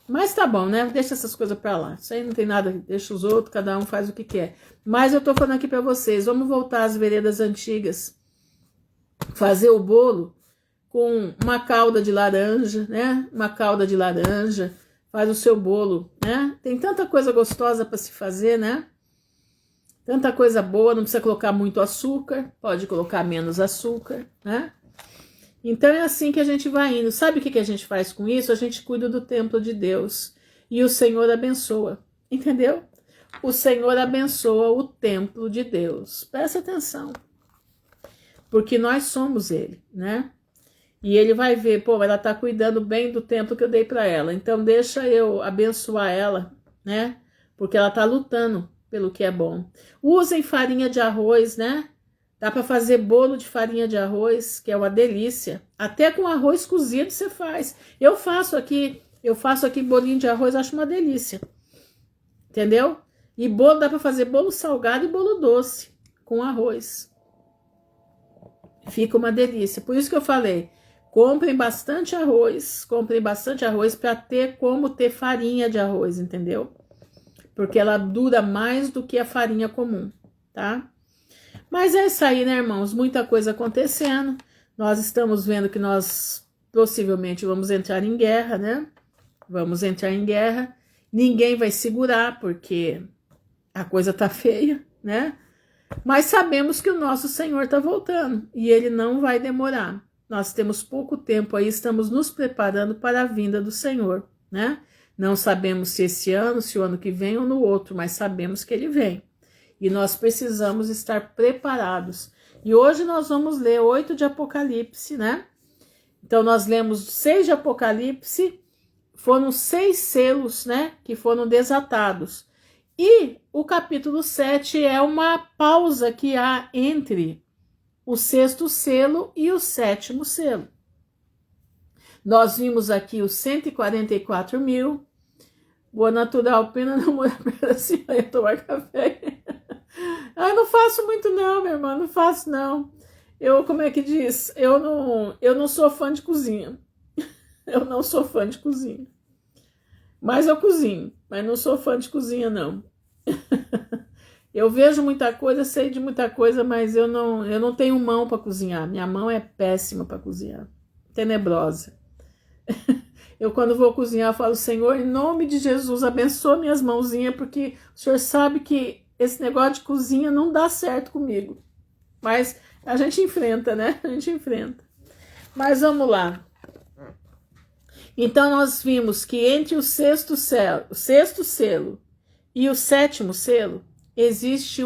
Mas tá bom, né? Deixa essas coisas pra lá. Isso aí não tem nada, deixa os outros, cada um faz o que quer. Mas eu tô falando aqui pra vocês, vamos voltar às veredas antigas. Fazer o bolo com uma calda de laranja, né? Uma calda de laranja, faz o seu bolo, né? Tem tanta coisa gostosa para se fazer, né? Tanta coisa boa, não precisa colocar muito açúcar, pode colocar menos açúcar, né? Então é assim que a gente vai indo. Sabe o que a gente faz com isso? A gente cuida do templo de Deus e o Senhor abençoa, entendeu? O Senhor abençoa o templo de Deus. Presta atenção, porque nós somos Ele, né? E Ele vai ver, pô, ela tá cuidando bem do templo que eu dei para ela, então deixa eu abençoar ela, né? Porque ela tá lutando pelo que é bom. Usem farinha de arroz, né? Dá para fazer bolo de farinha de arroz, que é uma delícia. Até com arroz cozido você faz. Eu faço aqui bolinho de arroz, acho uma delícia. Entendeu? E bolo, dá para fazer bolo salgado e bolo doce com arroz. Fica uma delícia. Por isso que eu falei, comprem bastante arroz para ter como ter farinha de arroz, entendeu? Porque ela dura mais do que a farinha comum, tá? Mas é isso aí, né, irmãos? Muita coisa acontecendo. Nós estamos vendo que nós possivelmente vamos entrar em guerra, né? Vamos entrar em guerra. Ninguém vai segurar, porque a coisa tá feia, né? Mas sabemos que o nosso Senhor está voltando e ele não vai demorar. Nós temos pouco tempo aí, estamos nos preparando para a vinda do Senhor, né? Não sabemos se esse ano, se o ano que vem ou no outro, mas sabemos que ele vem. E nós precisamos estar preparados. E hoje nós vamos ler 8 de Apocalipse, né? Então nós lemos 6 de Apocalipse, foram 6 selos, né, que foram desatados. E o capítulo 7 é uma pausa que há entre o 6º selo e o 7º selo. Nós vimos aqui os 144 mil. Boa natural, pena não morar perto da senhora e tomar café. Eu não faço muito não, minha irmã, não faço não. Como é que diz? Eu não sou fã de cozinha. Eu não sou fã de cozinha. Mas eu cozinho, mas não sou fã de cozinha não. Eu vejo muita coisa, sei de muita coisa, mas eu não tenho mão para cozinhar. Minha mão é péssima para cozinhar. Tenebrosa. Eu quando vou cozinhar, eu falo, Senhor, em nome de Jesus, abençoa minhas mãozinhas, porque o Senhor sabe que esse negócio de cozinha não dá certo comigo. Mas a gente enfrenta, né? A gente enfrenta. Mas vamos lá. Então nós vimos que entre o 6º selo e o 7º selo existe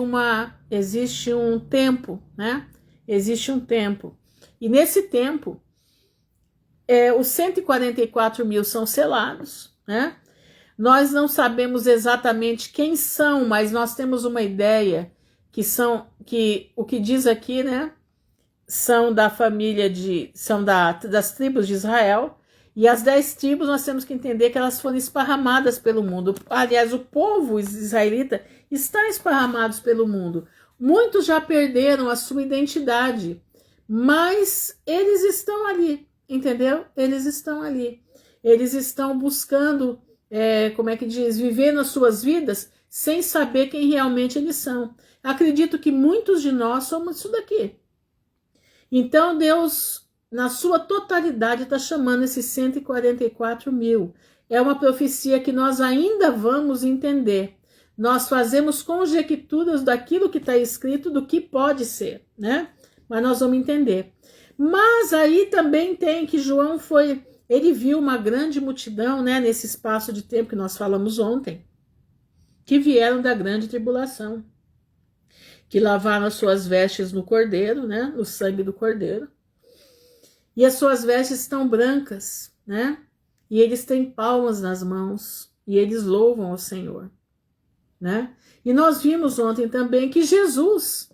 um tempo, né? Existe um tempo. E nesse tempo, os 144 mil são selados, né? Nós não sabemos exatamente quem são, mas nós temos uma ideia que o que diz aqui, né? São da família das tribos de Israel. E as 10 tribos nós temos que entender que elas foram esparramadas pelo mundo. Aliás, o povo israelita está esparramados pelo mundo. Muitos já perderam a sua identidade, mas eles estão ali, entendeu? Eles estão ali. Eles estão buscando, vivendo as suas vidas sem saber quem realmente eles são. Acredito que muitos de nós somos isso daqui. Então Deus, na sua totalidade, está chamando esses 144 mil. É uma profecia que nós ainda vamos entender. Nós fazemos conjecturas daquilo que está escrito, do que pode ser, né? Mas nós vamos entender. Mas aí também tem que João ele viu uma grande multidão, né? Nesse espaço de tempo que nós falamos ontem, que vieram da grande tribulação, que lavaram as suas vestes no cordeiro, né? No sangue do cordeiro. E as suas vestes estão brancas, né? E eles têm palmas nas mãos e eles louvam ao Senhor, né? E nós vimos ontem também que Jesus,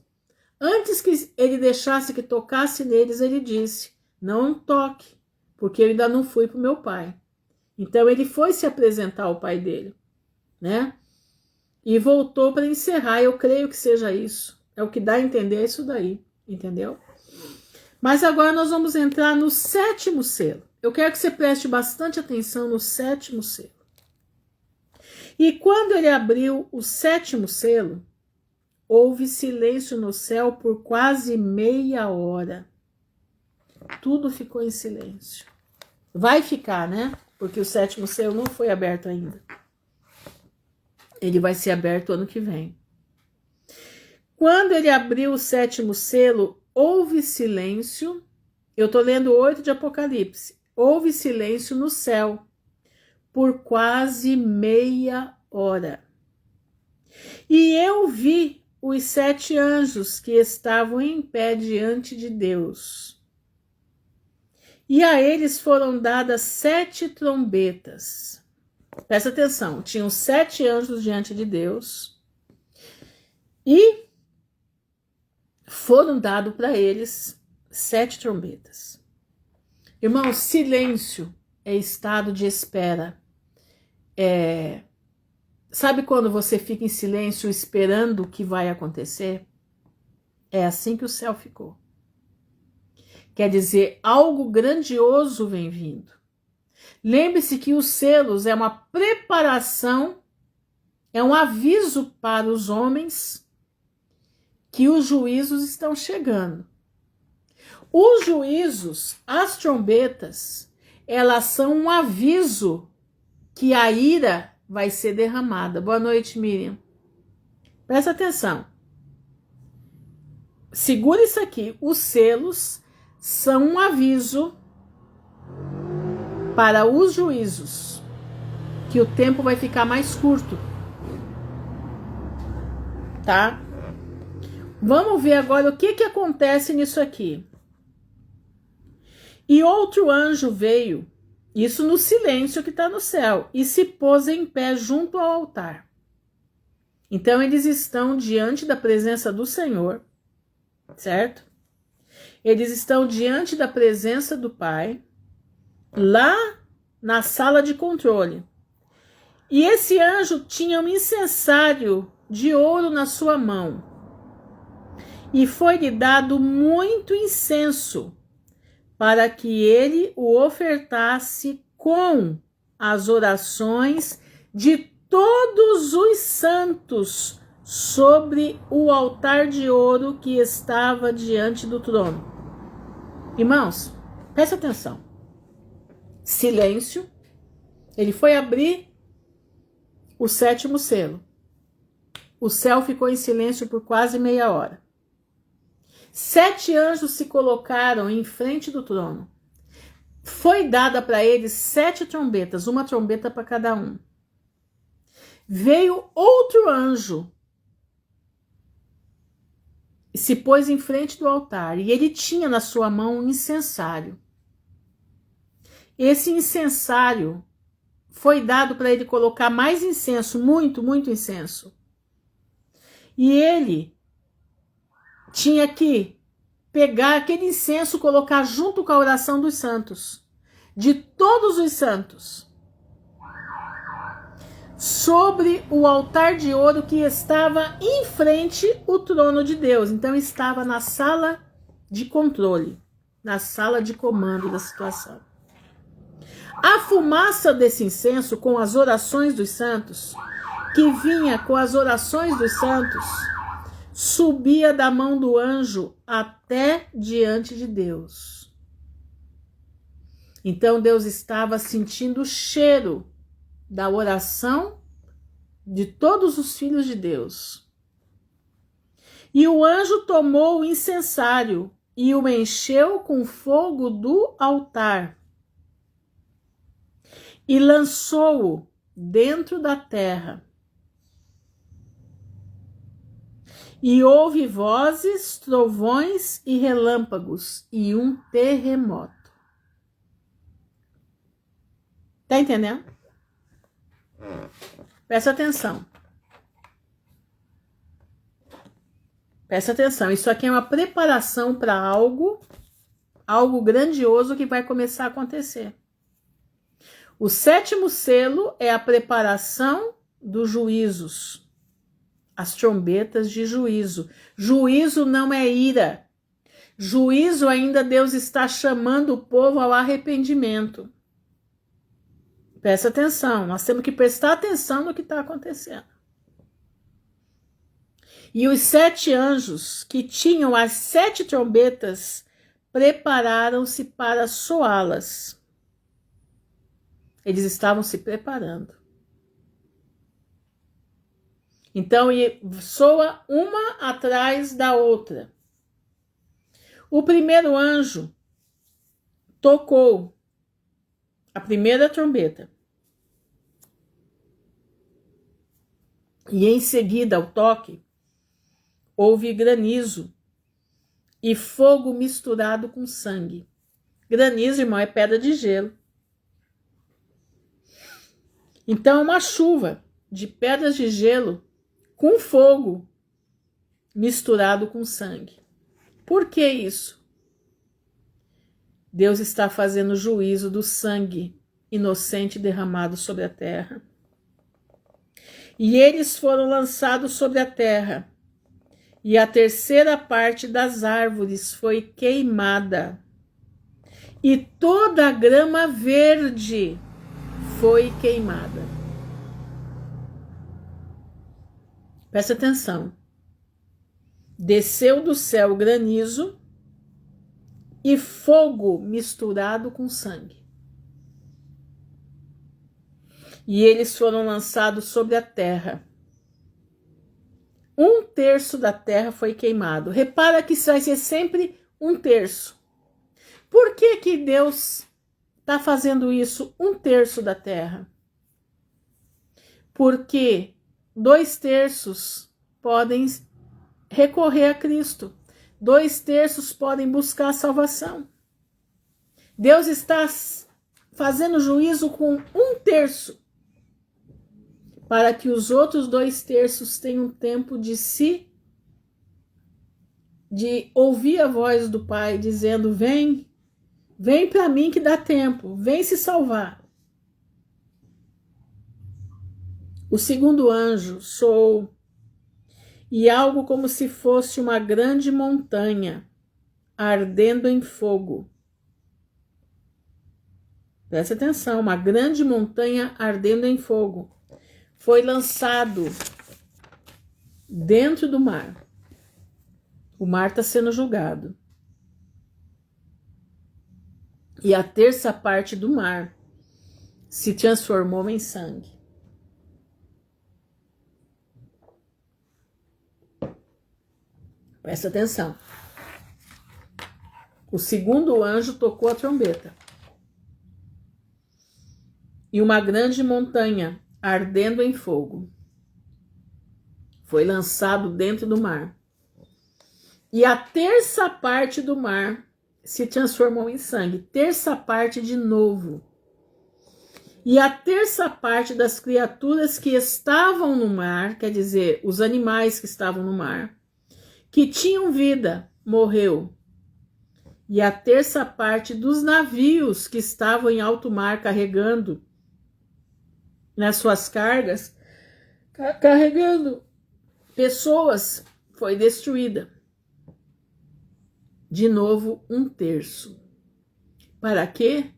antes que ele deixasse que tocasse neles, ele disse, não toque, porque eu ainda não fui para o meu pai. Então ele foi se apresentar ao pai dele, né? E voltou para encerrar, eu creio que seja isso. É o que dá a entender isso daí, entendeu? Mas agora nós vamos entrar no 7º selo. Eu quero que você preste bastante atenção no 7º selo. E quando ele abriu o 7º selo, houve silêncio no céu por quase meia hora. Tudo ficou em silêncio. Vai ficar, né? Porque o 7º selo não foi aberto ainda. Ele vai ser aberto ano que vem. Quando ele abriu o 7º selo, houve silêncio. Eu estou lendo 8 de Apocalipse. Houve silêncio no céu por quase meia hora. E eu vi os 7 anjos que estavam em pé diante de Deus. E a eles foram dadas 7 trombetas. Presta atenção, tinham 7 anjos diante de Deus e foram dados para eles 7 trombetas. Irmão, silêncio é estado de espera. Sabe quando você fica em silêncio esperando o que vai acontecer? É assim que o céu ficou. Quer dizer, algo grandioso vem vindo. Lembre-se que os selos é uma preparação, é um aviso para os homens que os juízos estão chegando. Os juízos, as trombetas, elas são um aviso que a ira vai ser derramada. Boa noite, Miriam. Presta atenção. segura isso aqui, os selos são um aviso para os juízos, que o tempo vai ficar mais curto, tá? Vamos ver agora o que acontece nisso aqui. E outro anjo veio, isso no silêncio que está no céu, e se pôs em pé junto ao altar. Então eles estão diante da presença do Senhor, certo? Eles estão diante da presença do Pai, lá na sala de controle. E esse anjo tinha um incensário de ouro na sua mão. E foi-lhe dado muito incenso, para que ele o ofertasse com as orações de todos os santos sobre o altar de ouro que estava diante do trono. Irmãos, presta atenção. Silêncio. Ele foi abrir o 7º selo. O céu ficou em silêncio por quase meia hora. 7 anjos se colocaram em frente do trono. Foi dada para eles 7 trombetas, uma trombeta para cada um. Veio outro anjo e se pôs em frente do altar, e ele tinha na sua mão um incensário. Esse incensário foi dado para ele colocar mais incenso, muito incenso. E ele tinha que pegar aquele incenso, colocar junto com a oração dos santos, de todos os santos, sobre o altar de ouro que estava em frente ao trono de Deus. Então estava na sala de controle, na sala de comando da situação. A fumaça desse incenso com as orações dos santos, que vinha com as orações dos santos, subia da mão do anjo até diante de Deus. Então Deus estava sentindo o cheiro da oração de todos os filhos de Deus. E o anjo tomou o incensário e o encheu com fogo do altar e lançou-o dentro da terra. E houve vozes, trovões e relâmpagos e um terremoto. Tá entendendo? Presta atenção. Presta atenção. Isso aqui é uma preparação para algo grandioso que vai começar a acontecer. O 7º selo é a preparação dos juízos. As trombetas de juízo. Juízo não é ira. Juízo ainda Deus está chamando o povo ao arrependimento. Presta atenção, nós temos que prestar atenção no que está acontecendo. E os 7 anjos que tinham as 7 trombetas prepararam-se para soá-las. Eles estavam se preparando. Então, soa uma atrás da outra. O primeiro anjo tocou a primeira trombeta. E em seguida, ao toque, houve granizo e fogo misturado com sangue. Granizo, irmão, é pedra de gelo. Então, uma chuva de pedras de gelo com fogo misturado com sangue. Por que isso? Deus está fazendo juízo do sangue inocente derramado sobre a terra. E eles foram lançados sobre a terra, e a terceira parte das árvores foi queimada, e toda a grama verde foi queimada. Presta atenção. Desceu do céu granizo e fogo misturado com sangue. E eles foram lançados sobre a terra. 1/3 da terra foi queimado. Repara que isso vai ser sempre 1/3. Por que que Deus está fazendo isso 1/3 da terra? Porque 2/3 podem recorrer a Cristo. 2/3 podem buscar a salvação. Deus está fazendo juízo com 1/3 para que os outros 2/3 tenham tempo de ouvir a voz do Pai dizendo: vem para mim que dá tempo, vem se salvar. O segundo anjo soou, e algo como se fosse uma grande montanha ardendo em fogo. Preste atenção, uma grande montanha ardendo em fogo foi lançado dentro do mar. O mar está sendo julgado. E a 1/3 parte do mar se transformou em sangue. Presta atenção. O segundo anjo tocou a trombeta. E uma grande montanha ardendo em fogo foi lançado dentro do mar. E a 1/3 parte do mar se transformou em sangue. 1/3 parte de novo. E a 1/3 parte das criaturas que estavam no mar, quer dizer, os animais que estavam no mar, que tinham vida, morreu. E a 1/3 parte dos navios que estavam em alto mar carregando nas suas cargas, carregando pessoas, foi destruída. De novo, 1/3. Para quê?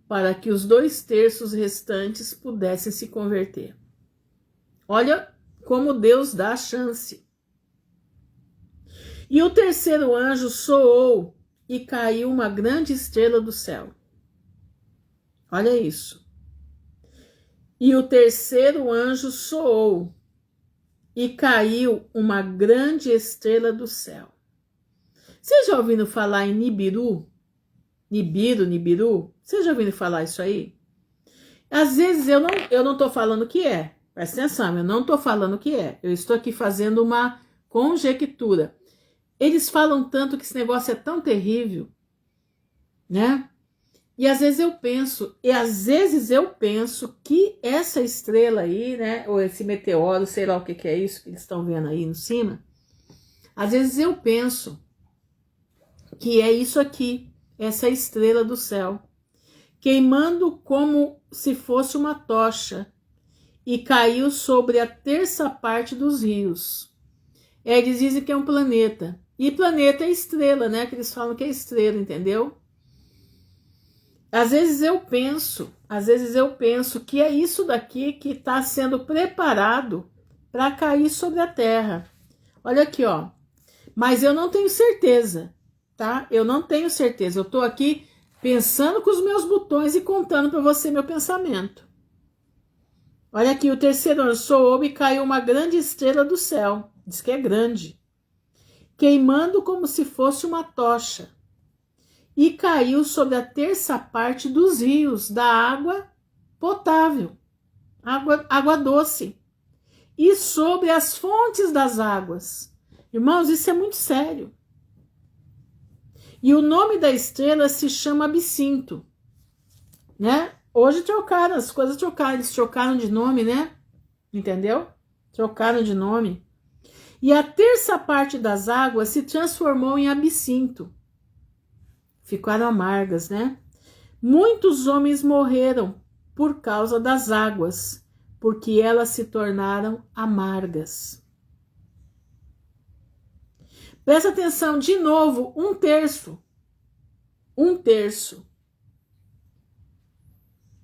Para que os 2/3 restantes pudessem se converter. Olha como Deus dá a chance. E o terceiro anjo soou e caiu uma grande estrela do céu. Olha isso. E o terceiro anjo soou e caiu uma grande estrela do céu. Vocês já ouviram falar em Nibiru? Nibiru? Vocês já ouviram falar isso aí? Às vezes eu não estou falando o que é. Presta atenção, eu não estou falando o que é. Eu estou aqui fazendo uma conjectura. Eles falam tanto que esse negócio é tão terrível, né? E às vezes eu penso que essa estrela aí, né, ou esse meteoro, sei lá o que é isso que eles estão vendo aí em cima, às vezes eu penso que é isso aqui, essa estrela do céu, queimando como se fosse uma tocha, e caiu sobre a 1/3 parte dos rios. Eles dizem que é um planeta, e planeta é estrela, né, que eles falam que é estrela, entendeu? Às vezes eu penso que é isso daqui que está sendo preparado para cair sobre a terra. Olha aqui, ó. Mas eu não tenho certeza, tá? Eu não tenho certeza. Eu estou aqui pensando com os meus botões e contando para você meu pensamento. Olha aqui, o terceiro anjo soou e caiu uma grande estrela do céu. Diz que é grande. Queimando como se fosse uma tocha. E caiu sobre a 1/3 parte dos rios da água potável, água doce, e sobre as fontes das águas. Irmãos, isso é muito sério. E o nome da estrela se chama Absinto, né? Hoje trocaram, as coisas trocaram, eles trocaram de nome, né? Entendeu? Trocaram de nome. E a 1/3 parte das águas se transformou em absinto. Ficaram amargas, né? Muitos homens morreram por causa das águas, porque elas se tornaram amargas. Presta atenção, de novo, 1/3. 1/3.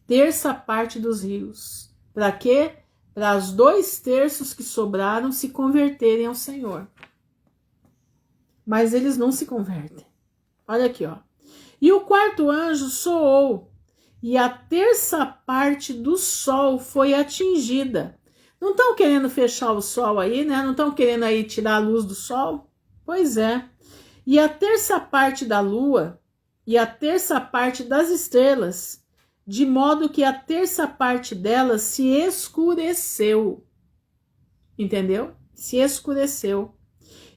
1/3 parte dos rios. Para quê? Para os 2/3 que sobraram se converterem ao Senhor. Mas eles não se convertem. Olha aqui, ó. E o quarto anjo soou, e a 1/3 parte do sol foi atingida. Não estão querendo fechar o sol aí, né? Não estão querendo aí tirar a luz do sol? Pois é. E a terça parte da lua e a terça parte das estrelas, de modo que a terça parte delas se escureceu. Entendeu? Se escureceu.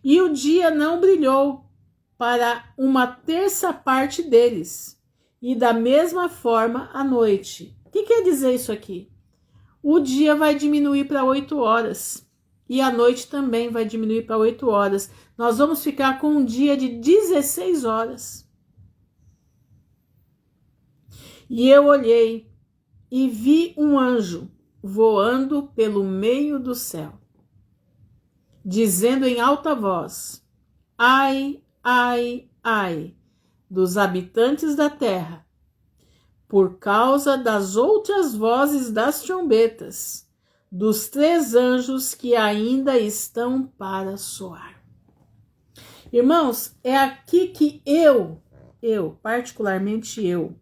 E o dia não brilhou para uma terça parte deles. E da mesma forma a noite. O que quer dizer isso aqui? O dia vai diminuir para 8 horas. E a noite também vai diminuir para 8 horas. Nós vamos ficar com um dia de 16 horas. E eu olhei e vi um anjo voando pelo meio do céu, dizendo em alta voz: ai, ai, ai, dos habitantes da terra, por causa das outras vozes das trombetas, dos 3 anjos que ainda estão para soar. Irmãos, é aqui que particularmente eu,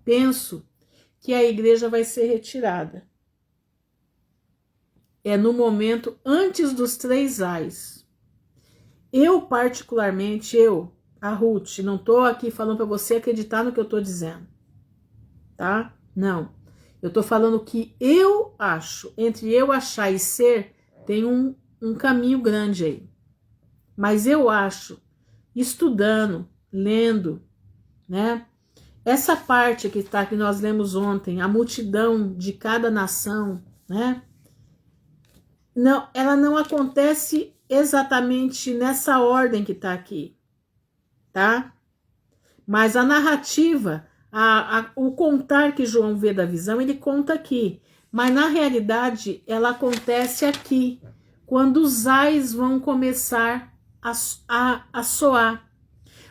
penso que a igreja vai ser retirada. É no momento antes dos 3 ais. Eu, particularmente, a Ruth, não estou aqui falando para você acreditar no que eu estou dizendo, tá? Não. Eu estou falando que eu acho. Entre eu achar e ser, tem um caminho grande aí. Mas eu acho, estudando, lendo, né? Essa parte que nós lemos ontem, a multidão de cada nação, né? Não, ela não acontece exatamente nessa ordem que está aqui, tá? Mas a narrativa, o contar que João vê da visão, ele conta aqui. Mas na realidade, ela acontece aqui, quando os ais vão começar a soar.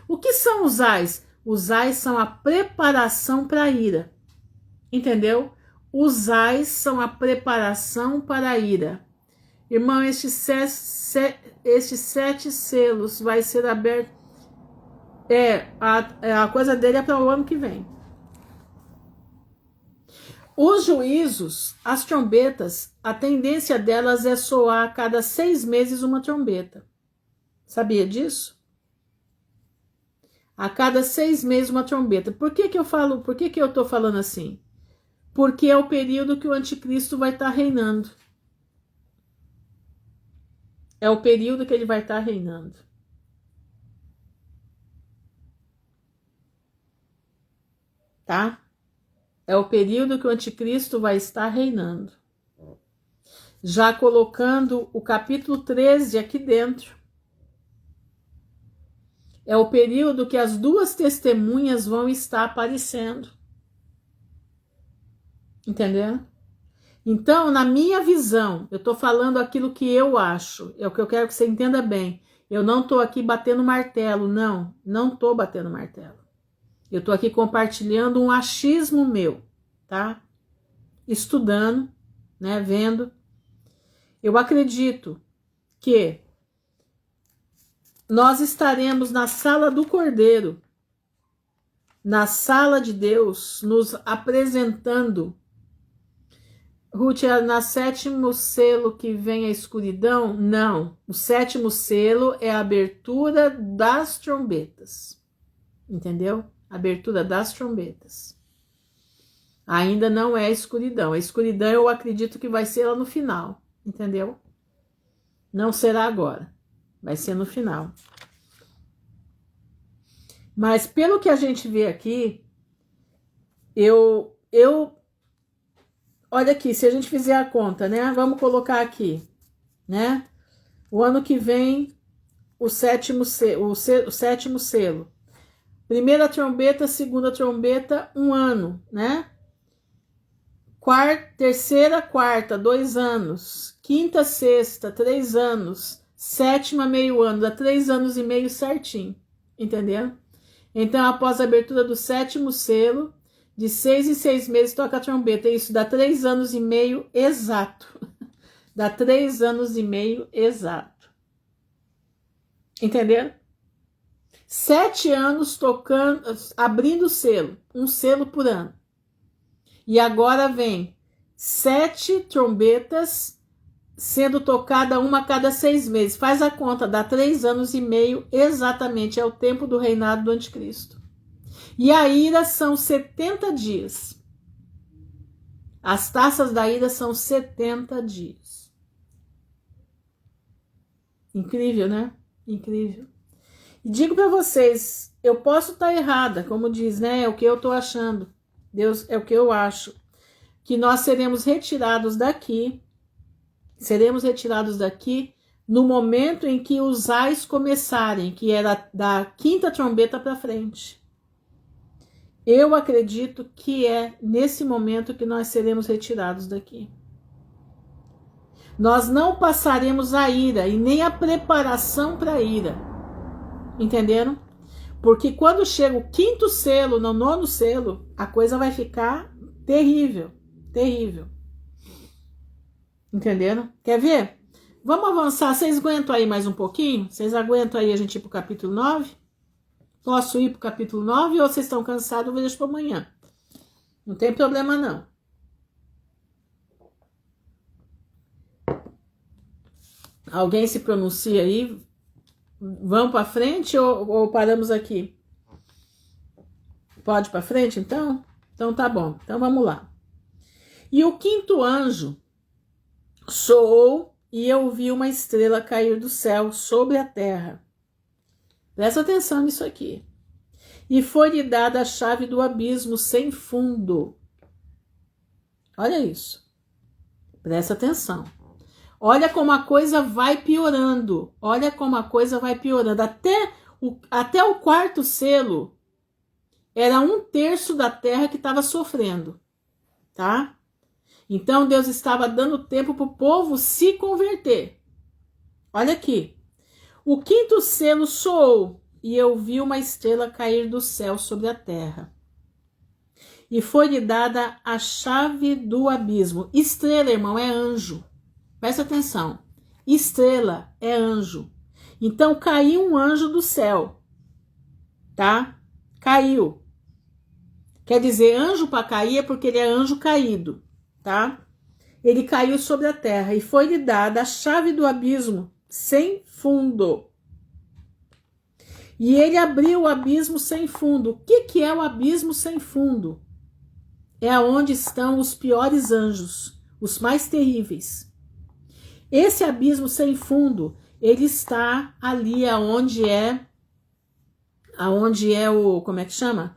O que são os ais? Os ais são a preparação para a ira. Entendeu? Os ais são a preparação para a ira. Irmão, estes 7 selos vai ser aberto. A coisa dele é para o ano que vem. Os juízos, as trombetas, a tendência delas é soar a cada 6 meses uma trombeta. Sabia disso? A cada 6 meses uma trombeta. Por que eu estou falando assim? Porque é o período que o anticristo vai estar reinando. É o período que ele vai estar reinando. Tá? É o período que o anticristo vai estar reinando. Já colocando o capítulo 13 aqui dentro. É o período que as 2 testemunhas vão estar aparecendo. Entendeu? Então, na minha visão, eu estou falando aquilo que eu acho. É o que eu quero que você entenda bem. Eu não estou aqui batendo martelo, não estou batendo martelo. Eu estou aqui compartilhando um achismo meu, tá? Estudando, né, vendo. Eu acredito que nós estaremos na sala do Cordeiro, na sala de Deus, nos apresentando. Ruth, é na 7º selo que vem a escuridão? Não. O 7º selo é a abertura das trombetas. Entendeu? Abertura das trombetas. Ainda não é a escuridão. A escuridão eu acredito que vai ser lá no final. Entendeu? Não será agora. Vai ser no final. Mas pelo que a gente vê aqui, olha aqui, se a gente fizer a conta, né? Vamos colocar aqui, né? O ano que vem, o 7º selo. Primeira trombeta, segunda trombeta, 1 ano, né? Terceira, quarta, 2 anos. Quinta, sexta, 3 anos. Sétima, meio ano, dá 3 anos e meio certinho, entendeu? Então, após a abertura do 7º selo, de 6 em 6 meses toca a trombeta. Isso dá 3 anos e meio exato. Dá 3 anos e meio exato. Entenderam? 7 anos tocando, abrindo o selo. Um selo por ano. E agora vem 7 trombetas sendo tocada uma a cada 6 meses. Faz a conta, dá 3 anos e meio, exatamente, é o tempo do reinado do anticristo. E a ira são 70 dias. As taças da ira são 70 dias. Incrível, né? Incrível. E digo para vocês, eu posso estar errada, como diz, né? É o que eu estou achando. Deus, é o que eu acho. Que nós seremos retirados daqui. Seremos retirados daqui no momento em que os ais começarem, que era da 5ª trombeta para frente. Eu acredito que é nesse momento que nós seremos retirados daqui. Nós não passaremos a ira e nem a preparação para a ira. Entenderam? Porque quando chega o 5º selo, no 9º selo, a coisa vai ficar terrível. Terrível. Entenderam? Quer ver? Vamos avançar. Vocês aguentam aí mais um pouquinho? Vocês aguentam aí a gente ir pro capítulo 9? Posso ir pro capítulo 9 ou vocês estão cansados? Eu deixo para amanhã. Não tem problema não. Alguém se pronuncia aí? Vamos para frente ou paramos aqui? Pode ir para frente então? Então tá bom. Então vamos lá. E o 5º anjo soou e eu vi uma estrela cair do céu sobre a terra. Presta atenção nisso aqui. E foi-lhe dada a chave do abismo sem fundo. Olha isso. Presta atenção. Olha como a coisa vai piorando. Olha como a coisa vai piorando. Até o 4º selo, era 1/3 da terra que estava sofrendo. Tá? Então Deus estava dando tempo para o povo se converter. Olha aqui. O 5º selo soou e eu vi uma estrela cair do céu sobre a terra. E foi-lhe dada a chave do abismo. Estrela, irmão, é anjo. Presta atenção. Estrela é anjo. Então caiu um anjo do céu. Tá? Caiu. Quer dizer, anjo para cair é porque ele é anjo caído. Tá? Ele caiu sobre a terra e foi-lhe dada a chave do abismo sem fundo. E ele abriu o abismo sem fundo. O que é o abismo sem fundo? É onde estão os piores anjos, os mais terríveis. Esse abismo sem fundo, ele está ali aonde é o, como é que chama?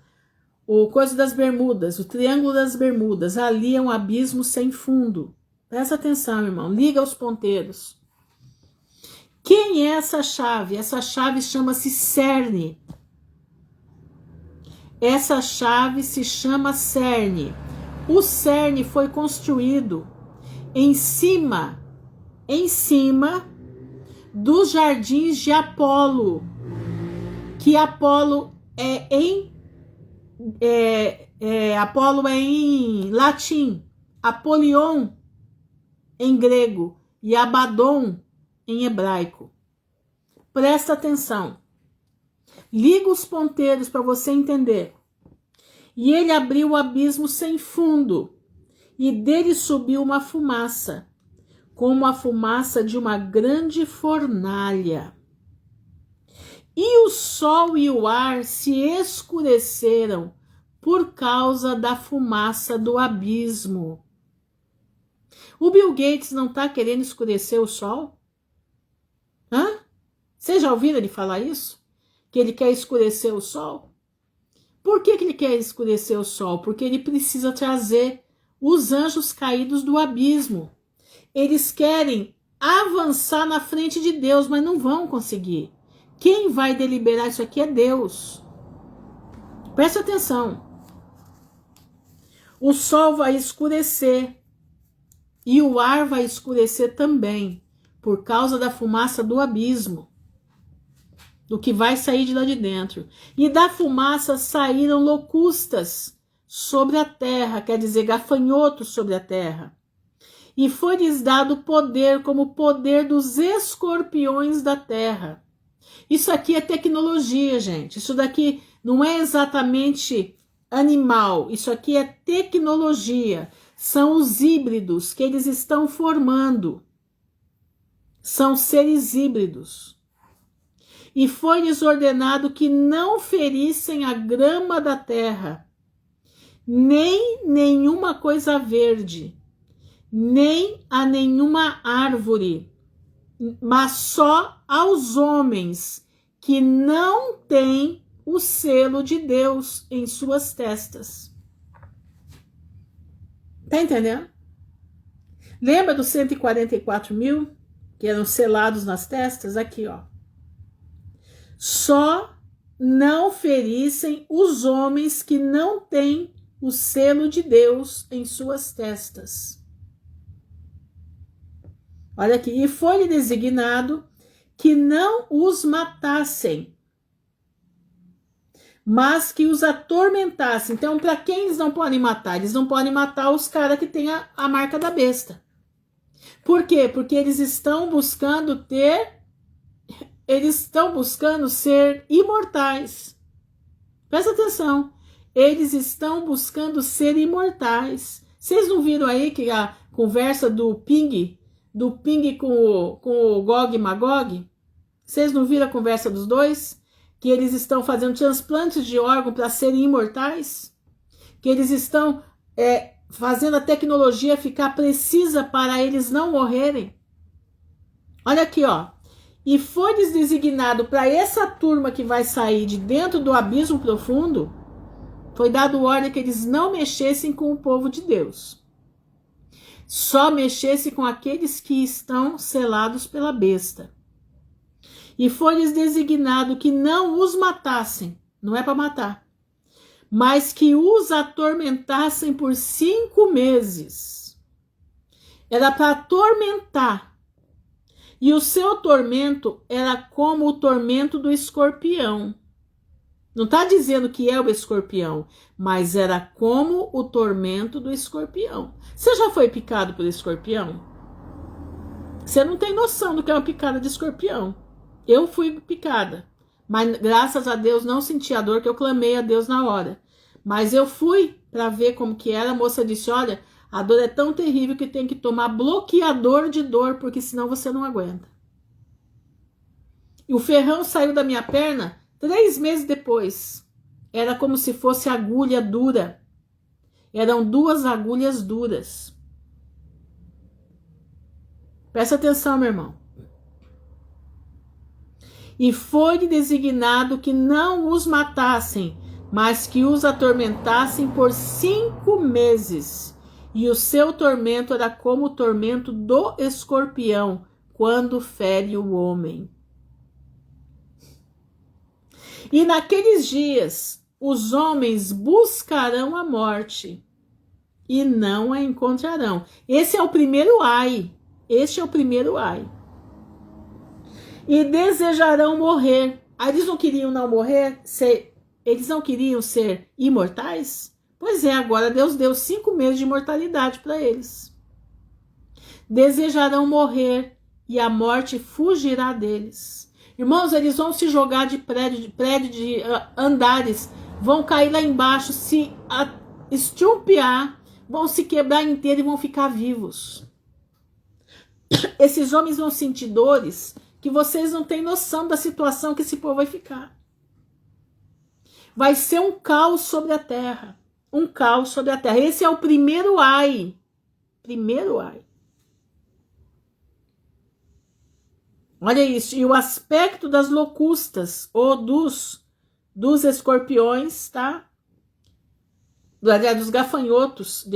O coisa das Bermudas, o Triângulo das Bermudas. Ali é um abismo sem fundo. Presta atenção, irmão. Liga os ponteiros. Quem é essa chave? Essa chave chama-se cerne. Essa chave se chama cerne. O cerne foi construído em cima dos jardins de Apolo. Que Apolo Apolo é em latim, Apolion em grego e Abaddon em hebraico. Presta atenção. Liga os ponteiros para você entender. E ele abriu o abismo sem fundo, e dele subiu uma fumaça, como a fumaça de uma grande fornalha. E o sol e o ar se escureceram por causa da fumaça do abismo. O Bill Gates não está querendo escurecer o sol? Hã? Vocês já ouviram ele falar isso? Que ele quer escurecer o sol? Por que ele quer escurecer o sol? Porque ele precisa trazer os anjos caídos do abismo. Eles querem avançar na frente de Deus, mas não vão conseguir. Quem vai deliberar isso aqui é Deus. Presta atenção. O sol vai escurecer e o ar vai escurecer também, por causa da fumaça do abismo, do que vai sair de lá de dentro. E da fumaça saíram locustas sobre a terra, quer dizer, gafanhotos sobre a terra. E foi-lhes dado poder como o poder dos escorpiões da terra. Isso aqui é tecnologia, gente. Isso daqui não é exatamente animal. Isso aqui é tecnologia. São os híbridos que eles estão formando. são seres híbridos. E foi-lhes ordenado que não ferissem a grama da terra, nem nenhuma coisa verde, nem a nenhuma árvore, mas só aos homens que não têm o selo de Deus em suas testas. Tá entendendo? Lembra dos 144 mil que eram selados nas testas? Aqui, ó. Só não ferissem os homens que não têm o selo de Deus em suas testas. Olha aqui. E foi-lhe designado que não os matassem, mas que os atormentassem. Então, para quem eles não podem matar? Eles não podem matar os caras que têm a marca da besta. Por quê? Porque eles estão buscando ser imortais. Presta atenção. Eles estão buscando ser imortais. Vocês não viram aí que a conversa do Ping com o Gog e Magog? Vocês não viram a conversa dos dois? Que eles estão fazendo transplantes de órgão para serem imortais? Que eles estão fazendo a tecnologia ficar precisa para eles não morrerem? Olha aqui, ó. E foi-lhes designado para essa turma que vai sair de dentro do abismo profundo, foi dado ordem que eles não mexessem com o povo de Deus. Só mexessem com aqueles que estão selados pela besta. E foi-lhes designado que não os matassem, não é para matar, mas que os atormentassem por 5 meses. Era para atormentar. E o seu tormento era como o tormento do escorpião. Não está dizendo que é o escorpião, mas era como o tormento do escorpião. Você já foi picado por escorpião? Você não tem noção do que é uma picada de escorpião. Eu fui picada, mas graças a Deus não senti a dor, que eu clamei a Deus na hora. Mas eu fui para ver como que era. A moça disse, olha, a dor é tão terrível que tem que tomar bloqueador de dor, porque senão você não aguenta. E o ferrão saiu da minha perna 3 meses depois. Era como se fosse agulha dura. Eram 2 agulhas duras. Presta atenção, meu irmão. E foi designado que não os matassem, mas que os atormentassem por 5 meses. E o seu tormento era como o tormento do escorpião, quando fere o homem. E naqueles dias, os homens buscarão a morte, e não a encontrarão. Esse é o primeiro ai. Este é o primeiro ai. E desejarão morrer. Eles não queriam não morrer? Eles não queriam ser imortais? Pois é, agora Deus deu 5 meses de imortalidade para eles. Desejarão morrer e a morte fugirá deles. Irmãos, eles vão se jogar de prédio de andares, vão cair lá embaixo, se estrupiar, vão se quebrar inteiro e vão ficar vivos. Esses homens vão sentir dores que vocês não têm noção da situação que esse povo vai ficar. Vai ser um caos sobre a terra. Um caos sobre a terra. Esse é o primeiro ai. Primeiro ai. Olha isso. E o aspecto das locustas, ou dos escorpiões, tá? Dos gafanhotos.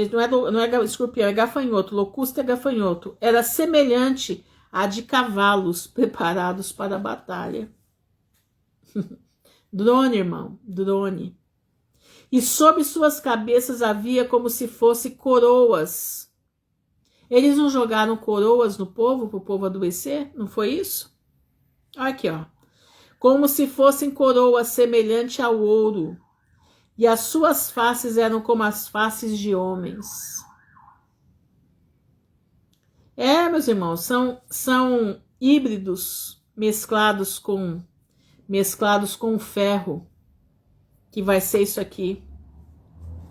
Não é escorpião, é gafanhoto. Locusta é gafanhoto. Era semelhante a de cavalos preparados para a batalha. Drone, irmão, drone. E sobre suas cabeças havia como se fossem coroas. Eles não jogaram coroas no povo, para o povo adoecer? Não foi isso? Aqui, ó. Como se fossem coroas semelhante ao ouro. E as suas faces eram como as faces de homens. Meus irmãos, são híbridos mesclados com ferro, que vai ser isso aqui,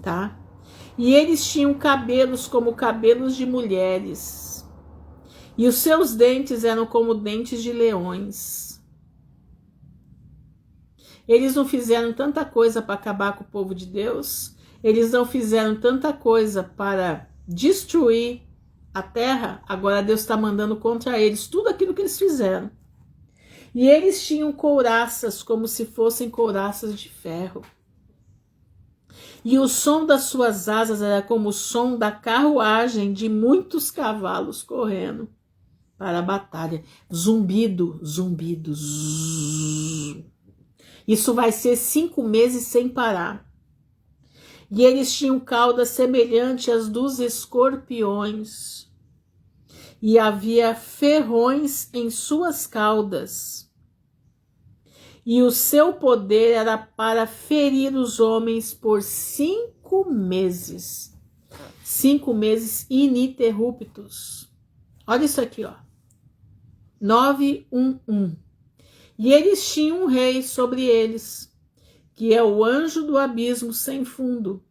tá? E eles tinham cabelos como cabelos de mulheres, E os seus dentes eram como dentes de leões. Eles não fizeram tanta coisa para acabar com o povo de Deus. Eles não fizeram tanta coisa para destruir a terra. Agora Deus está mandando contra eles tudo aquilo que eles fizeram. E eles tinham couraças como se fossem couraças de ferro. E o som das suas asas era como o som da carruagem de muitos cavalos correndo para a batalha. Zumbido, zumbido. Zzz. Isso vai ser 5 meses sem parar. E eles tinham caudas semelhantes às dos escorpiões. E havia ferrões em suas caudas. E o seu poder era para ferir os homens por 5 meses. 5 meses ininterruptos. Olha isso aqui, ó. 9:1:1. E eles tinham um rei sobre eles, que é o anjo do abismo sem fundo,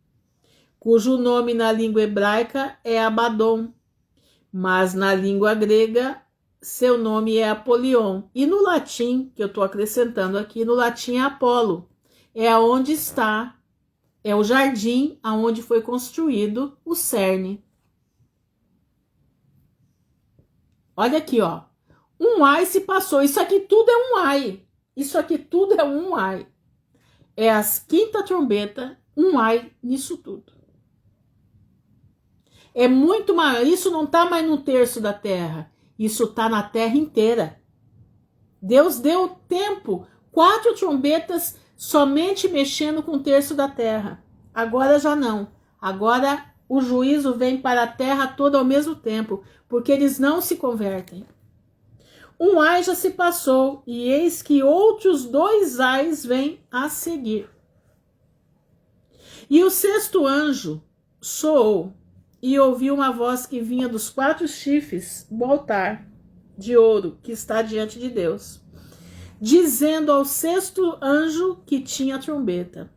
cujo nome na língua hebraica é Abaddon, mas na língua grega seu nome é Apolion. E no latim, que eu estou acrescentando aqui, no latim é Apolo. É onde está, é o jardim aonde foi construído o cerne. Olha aqui, ó. Um ai se passou. Isso aqui tudo é um ai. Isso aqui tudo é um ai. É as quinta trombeta, um ai nisso tudo. É muito maior. Isso não está mais no terço da terra. Isso está na terra inteira. Deus deu tempo. 4 trombetas somente mexendo com o terço da terra. Agora já não. Agora o juízo vem para a terra toda ao mesmo tempo. Porque eles não se convertem. Um ai já se passou, e eis que outros 2 ais vêm a seguir. E o 6º anjo soou, e ouviu uma voz que vinha dos 4 chifres do altar de ouro que está diante de Deus, dizendo ao 6º anjo que tinha a trombeta: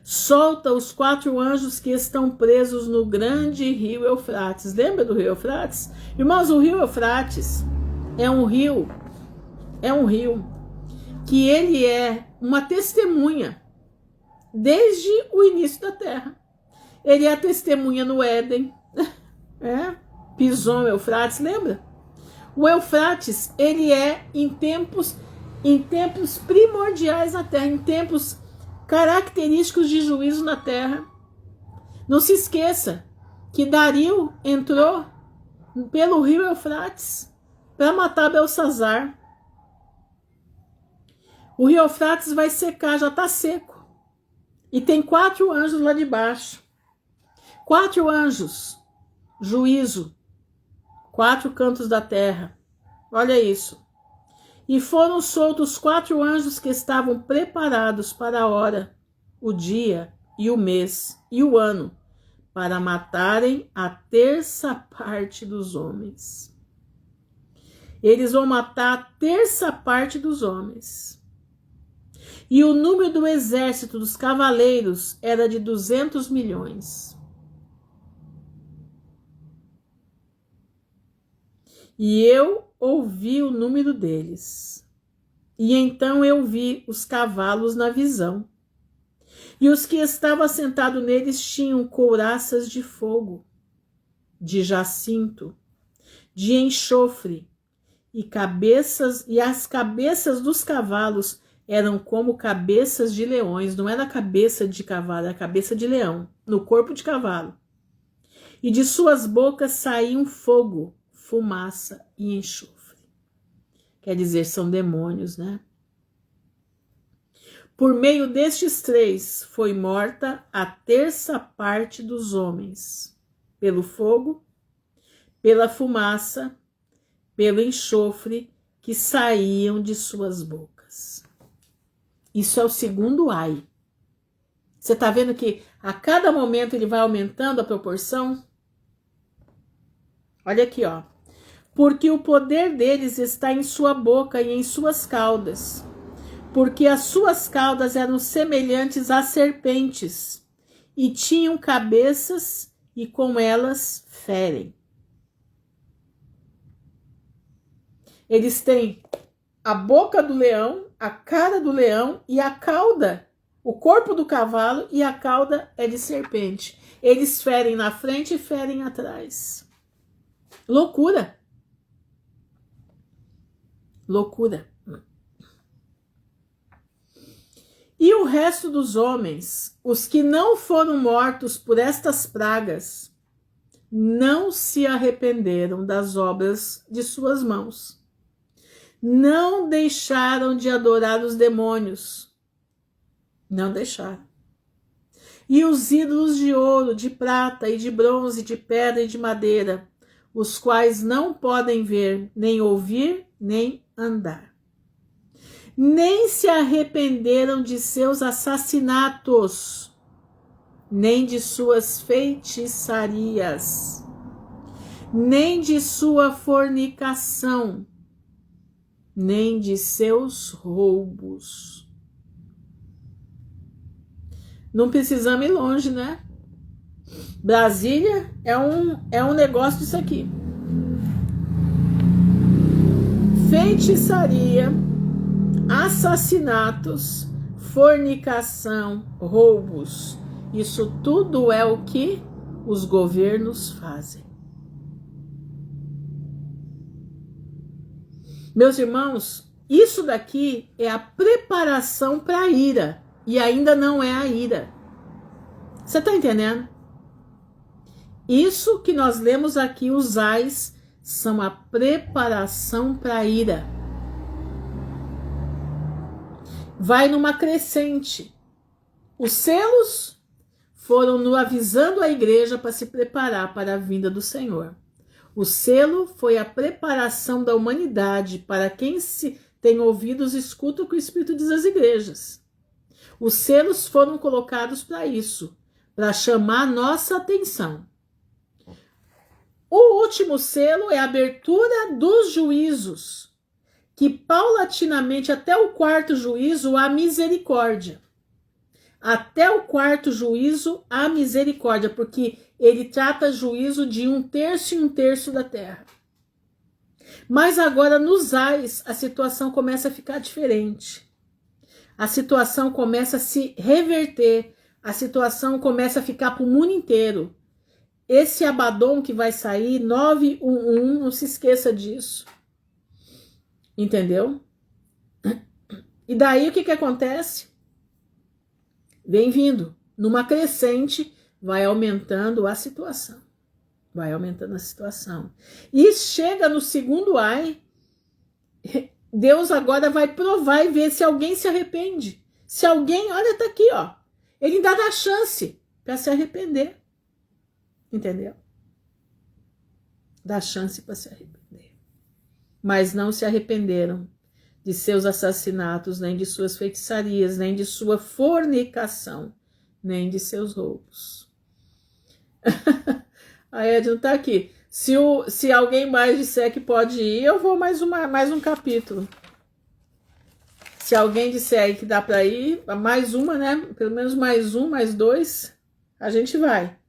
solta os 4 anjos que estão presos no grande rio Eufrates. Lembra do rio Eufrates? Irmãos, o rio Eufrates é um rio que ele é uma testemunha desde o início da terra. Ele é a testemunha no Éden, Pison, Eufrates, lembra? O Eufrates, ele é em tempos primordiais na terra, em tempos característicos de juízo na terra. Não se esqueça que Dario entrou pelo rio Eufrates para matar Belsazar. O rio Eufrates vai secar, já está seco. E tem 4 anjos lá de baixo. 4 anjos, juízo, 4 cantos da terra. Olha isso. E foram soltos 4 anjos que estavam preparados para a hora, o dia e o mês e o ano, para matarem a 1/3 parte dos homens. Eles vão matar a 1/3 parte dos homens. E o número do exército dos cavaleiros era de 200 milhões. E eu ouvi o número deles. E então eu vi os cavalos na visão. E os que estavam sentados neles tinham couraças de fogo, de jacinto, de enxofre, e as cabeças dos cavalos eram como cabeças de leões. Não era cabeça de cavalo, era cabeça de leão, no corpo de cavalo. E de suas bocas saíam fogo, fumaça e enxofre. Quer dizer, são demônios, né? Por meio destes 3 foi morta a 1/3 parte dos homens, pelo fogo, pela fumaça, pelo enxofre que saíam de suas bocas. Isso é o 2º ai. Você está vendo que a cada momento ele vai aumentando a proporção? Olha aqui, ó. Porque o poder deles está em sua boca e em suas caudas. Porque as suas caudas eram semelhantes a serpentes, e tinham cabeças, e com elas ferem. Eles têm a boca do leão, a cara do leão e a cauda, o corpo do cavalo e a cauda é de serpente. Eles ferem na frente e ferem atrás. Loucura. Loucura. E o resto dos homens, os que não foram mortos por estas pragas, não se arrependeram das obras de suas mãos. Não deixaram de adorar os demônios. Não deixaram. E os ídolos de ouro, de prata e de bronze, de pedra e de madeira, os quais não podem ver, nem ouvir, nem andar. Nem se arrependeram de seus assassinatos, nem de suas feitiçarias, nem de sua fornicação, nem de seus roubos. Não precisamos ir longe, né? Brasília é um negócio disso aqui. Feitiçaria, assassinatos, fornicação, roubos. Isso tudo é o que os governos fazem. Meus irmãos, isso daqui é a preparação para a ira. E ainda não é a ira. Você está entendendo? Isso que nós lemos aqui, os ais, são a preparação para a ira. Vai numa crescente. Os selos foram no avisando a igreja para se preparar para a vinda do Senhor. O selo foi a preparação da humanidade para quem se tem ouvidos, escuta o que o Espírito diz às igrejas. Os selos foram colocados para isso, para chamar nossa atenção. O último selo é a abertura dos juízos, que paulatinamente até o quarto juízo há misericórdia. Até o quarto juízo há misericórdia, porque ele trata juízo de 1/3 e 1/3 da terra. Mas agora nos ais a situação começa a ficar diferente. A situação começa a se reverter, a situação começa a ficar para o mundo inteiro. Esse Abaddon que vai sair, 911, não se esqueça disso. Entendeu? E daí o que acontece? Vem vindo, numa crescente, vai aumentando a situação. Vai aumentando a situação. E chega no segundo ai, Deus agora vai provar e ver se alguém se arrepende. Se alguém, olha, tá aqui, ó. Ele ainda dá chance para se arrepender. Entendeu? Dá chance para se arrepender. Mas não se arrependeram de seus assassinatos, nem de suas feitiçarias, nem de sua fornicação, nem de seus roubos. A Edna tá aqui. Se alguém mais disser que pode ir, eu vou mais um capítulo. Se alguém disser aí que dá para ir, mais uma, né? Pelo menos mais um, mais dois, a gente vai.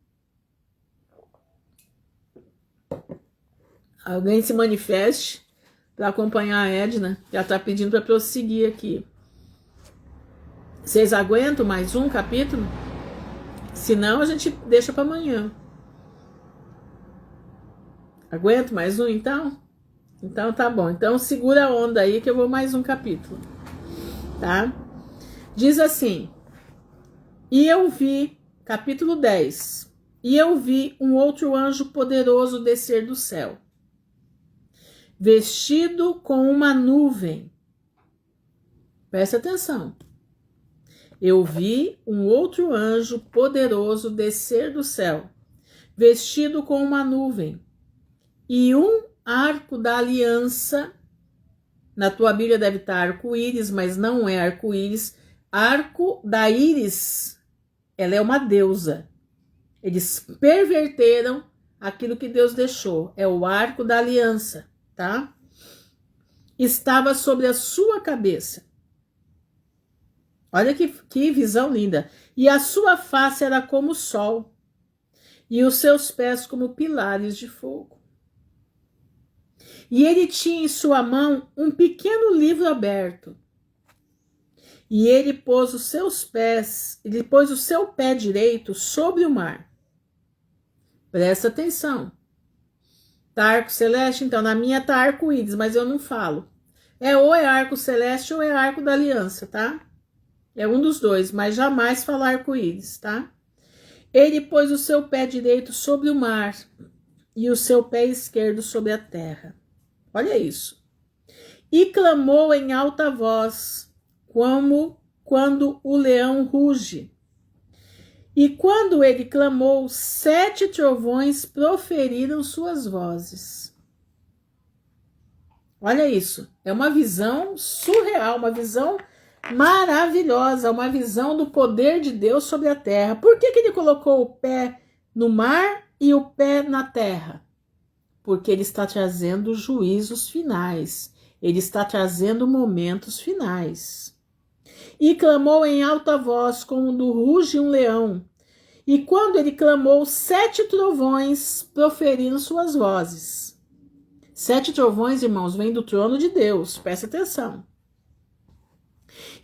Alguém se manifeste para acompanhar a Edna. Já está pedindo para prosseguir aqui. Vocês aguentam mais um capítulo? Se não, a gente deixa para amanhã. Aguento mais um, então? Então tá bom. Então segura a onda aí que eu vou mais um capítulo. Tá? Diz assim: e eu vi, capítulo 10, e eu vi um outro anjo poderoso descer do céu, vestido com uma nuvem. Presta atenção. Eu vi um outro anjo poderoso descer do céu, vestido com uma nuvem, e um arco da aliança. Na tua Bíblia deve estar arco-íris, mas não é arco-íris. Arco da íris, ela é uma deusa. Eles perverteram aquilo que Deus deixou. É o arco da aliança, tá? Estava sobre a sua cabeça. Olha que visão linda. E a sua face era como o sol, e os seus pés como pilares de fogo. E ele tinha em sua mão um pequeno livro aberto. E ele pôs o seu pé direito sobre o mar. Presta atenção. Tá arco celeste? Então, na minha tá arco-íris, mas eu não falo. Ou é arco celeste ou é arco da aliança, tá? É um dos dois, mas jamais falo arco-íris, tá? Ele pôs o seu pé direito sobre o mar e o seu pé esquerdo sobre a terra. Olha isso. E clamou em alta voz, como quando o leão ruge. E quando ele clamou, 7 trovões proferiram suas vozes. Olha isso. É uma visão surreal, uma visão maravilhosa, uma visão do poder de Deus sobre a terra. Por que ele colocou o pé no mar e o pé na terra? Porque ele está trazendo juízos finais. Ele está trazendo momentos finais. E clamou em alta voz, quando ruge um leão. E quando ele clamou, 7 trovões proferiram suas vozes. 7 trovões, irmãos, vêm do trono de Deus. Presta atenção.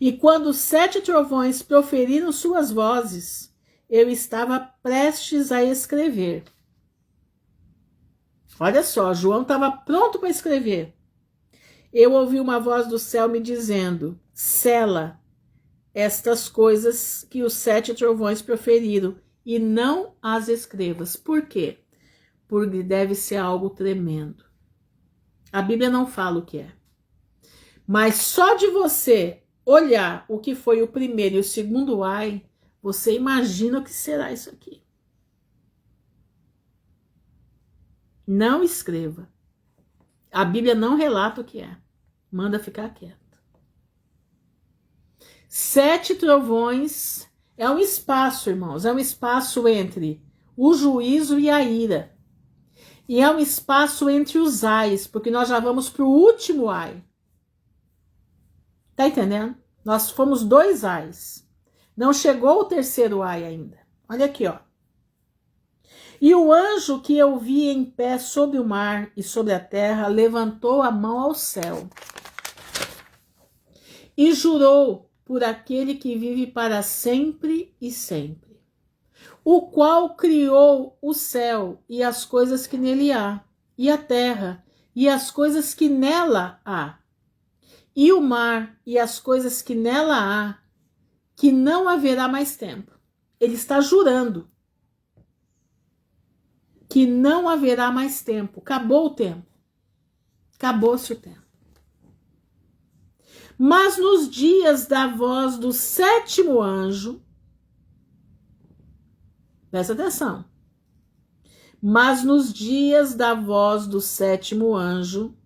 E quando 7 trovões proferiram suas vozes, eu estava prestes a escrever. Olha só, João estava pronto para escrever. Eu ouvi uma voz do céu me dizendo: sela estas coisas que os 7 trovões proferiram e não as escrevas. Por quê? Porque deve ser algo tremendo. A Bíblia não fala o que é. Mas só de você olhar o que foi o primeiro e o segundo ai, você imagina o que será isso aqui. Não escreva. A Bíblia não relata o que é. Manda ficar quieto. 7 trovões é um espaço, irmãos. É um espaço entre o juízo e a ira. E é um espaço entre os ais, porque nós já vamos para o último ai. Tá entendendo? Nós fomos 2 ais. Não chegou o terceiro ai ainda. Olha aqui, ó. E o anjo que eu vi em pé sobre o mar e sobre a terra levantou a mão ao céu e jurou por aquele que vive para sempre e sempre, o qual criou o céu e as coisas que nele há, e a terra e as coisas que nela há, e o mar e as coisas que nela há, que não haverá mais tempo. Ele está jurando que não haverá mais tempo. Acabou o tempo. Acabou-se o tempo. Mas nos dias da voz do 7º anjo, presta atenção. Mas nos dias da voz do 7º anjo,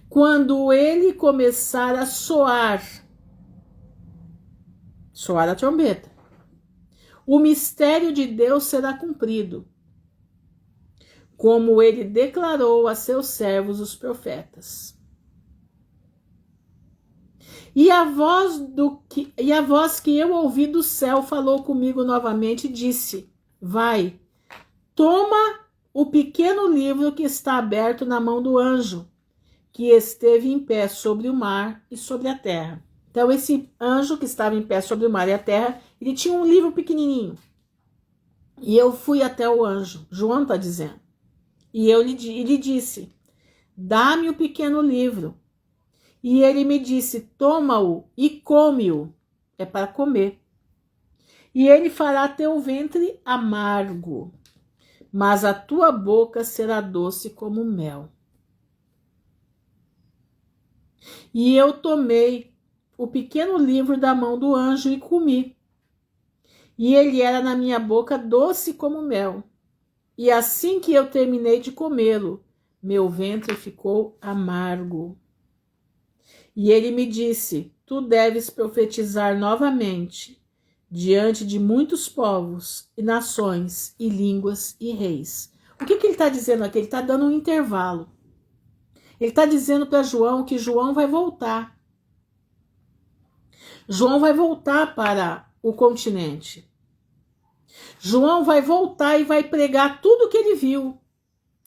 quando ele começar a soar a trombeta, o mistério de Deus será cumprido, como ele declarou a seus servos os profetas. E a voz que eu ouvi do céu falou comigo novamente e disse: vai, toma o pequeno livro que está aberto na mão do anjo, que esteve em pé sobre o mar e sobre a terra. Então esse anjo que estava em pé sobre o mar e a terra, ele tinha um livro pequenininho. E eu fui até o anjo, João está dizendo. E ele disse: dá-me o pequeno livro. E ele me disse: toma-o e come-o. É para comer. E ele fará teu ventre amargo, mas a tua boca será doce como mel. E eu tomei o pequeno livro da mão do anjo e comi. E ele era na minha boca doce como mel. E assim que eu terminei de comê-lo, meu ventre ficou amargo. E ele me disse: tu deves profetizar novamente diante de muitos povos e nações e línguas e reis. O que ele está dizendo aqui? Ele está dando um intervalo. Ele está dizendo para João que João vai voltar. João vai voltar para o continente. João vai voltar e vai pregar tudo que ele viu,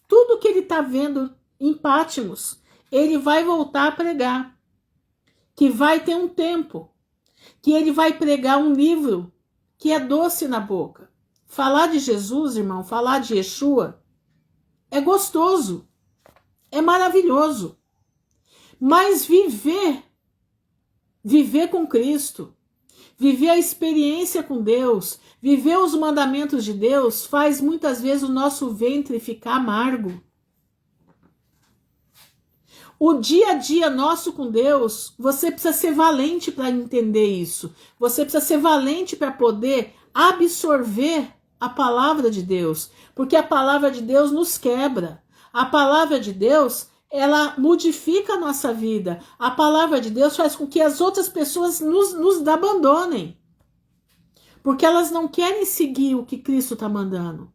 tudo que ele está vendo em Pátimos, ele vai voltar a pregar, que vai ter um tempo, que ele vai pregar um livro que é doce na boca. Falar de Jesus, irmão, falar de Yeshua, é gostoso, é maravilhoso. Mas viver com Cristo, viver a experiência com Deus, viver os mandamentos de Deus, faz muitas vezes o nosso ventre ficar amargo. O dia a dia nosso com Deus, você precisa ser valente para entender isso. Você precisa ser valente para poder absorver a palavra de Deus. Porque a palavra de Deus nos quebra. A palavra de Deus, ela modifica a nossa vida. A palavra de Deus faz com que as outras pessoas nos abandonem. Porque elas não querem seguir o que Cristo está mandando.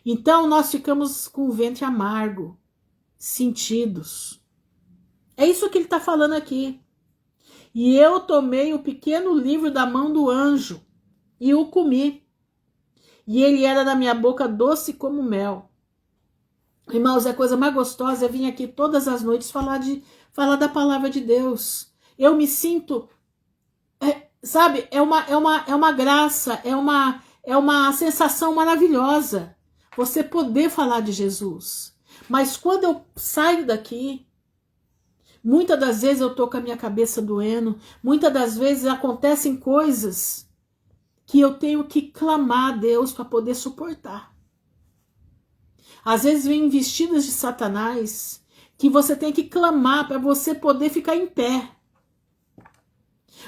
Então nós ficamos com o ventre amargo. Sentidos. É isso que ele está falando aqui. E eu tomei o pequeno livro da mão do anjo e o comi. E ele era na minha boca doce como mel. Irmãos, a coisa mais gostosa é vir aqui todas as noites falar da palavra de Deus. Eu me sinto, sabe, é uma graça, é uma sensação maravilhosa você poder falar de Jesus. Mas quando eu saio daqui, muitas das vezes eu tô com a minha cabeça doendo, muitas das vezes acontecem coisas que eu tenho que clamar a Deus para poder suportar. Às vezes vem investidas de Satanás que você tem que clamar para você poder ficar em pé.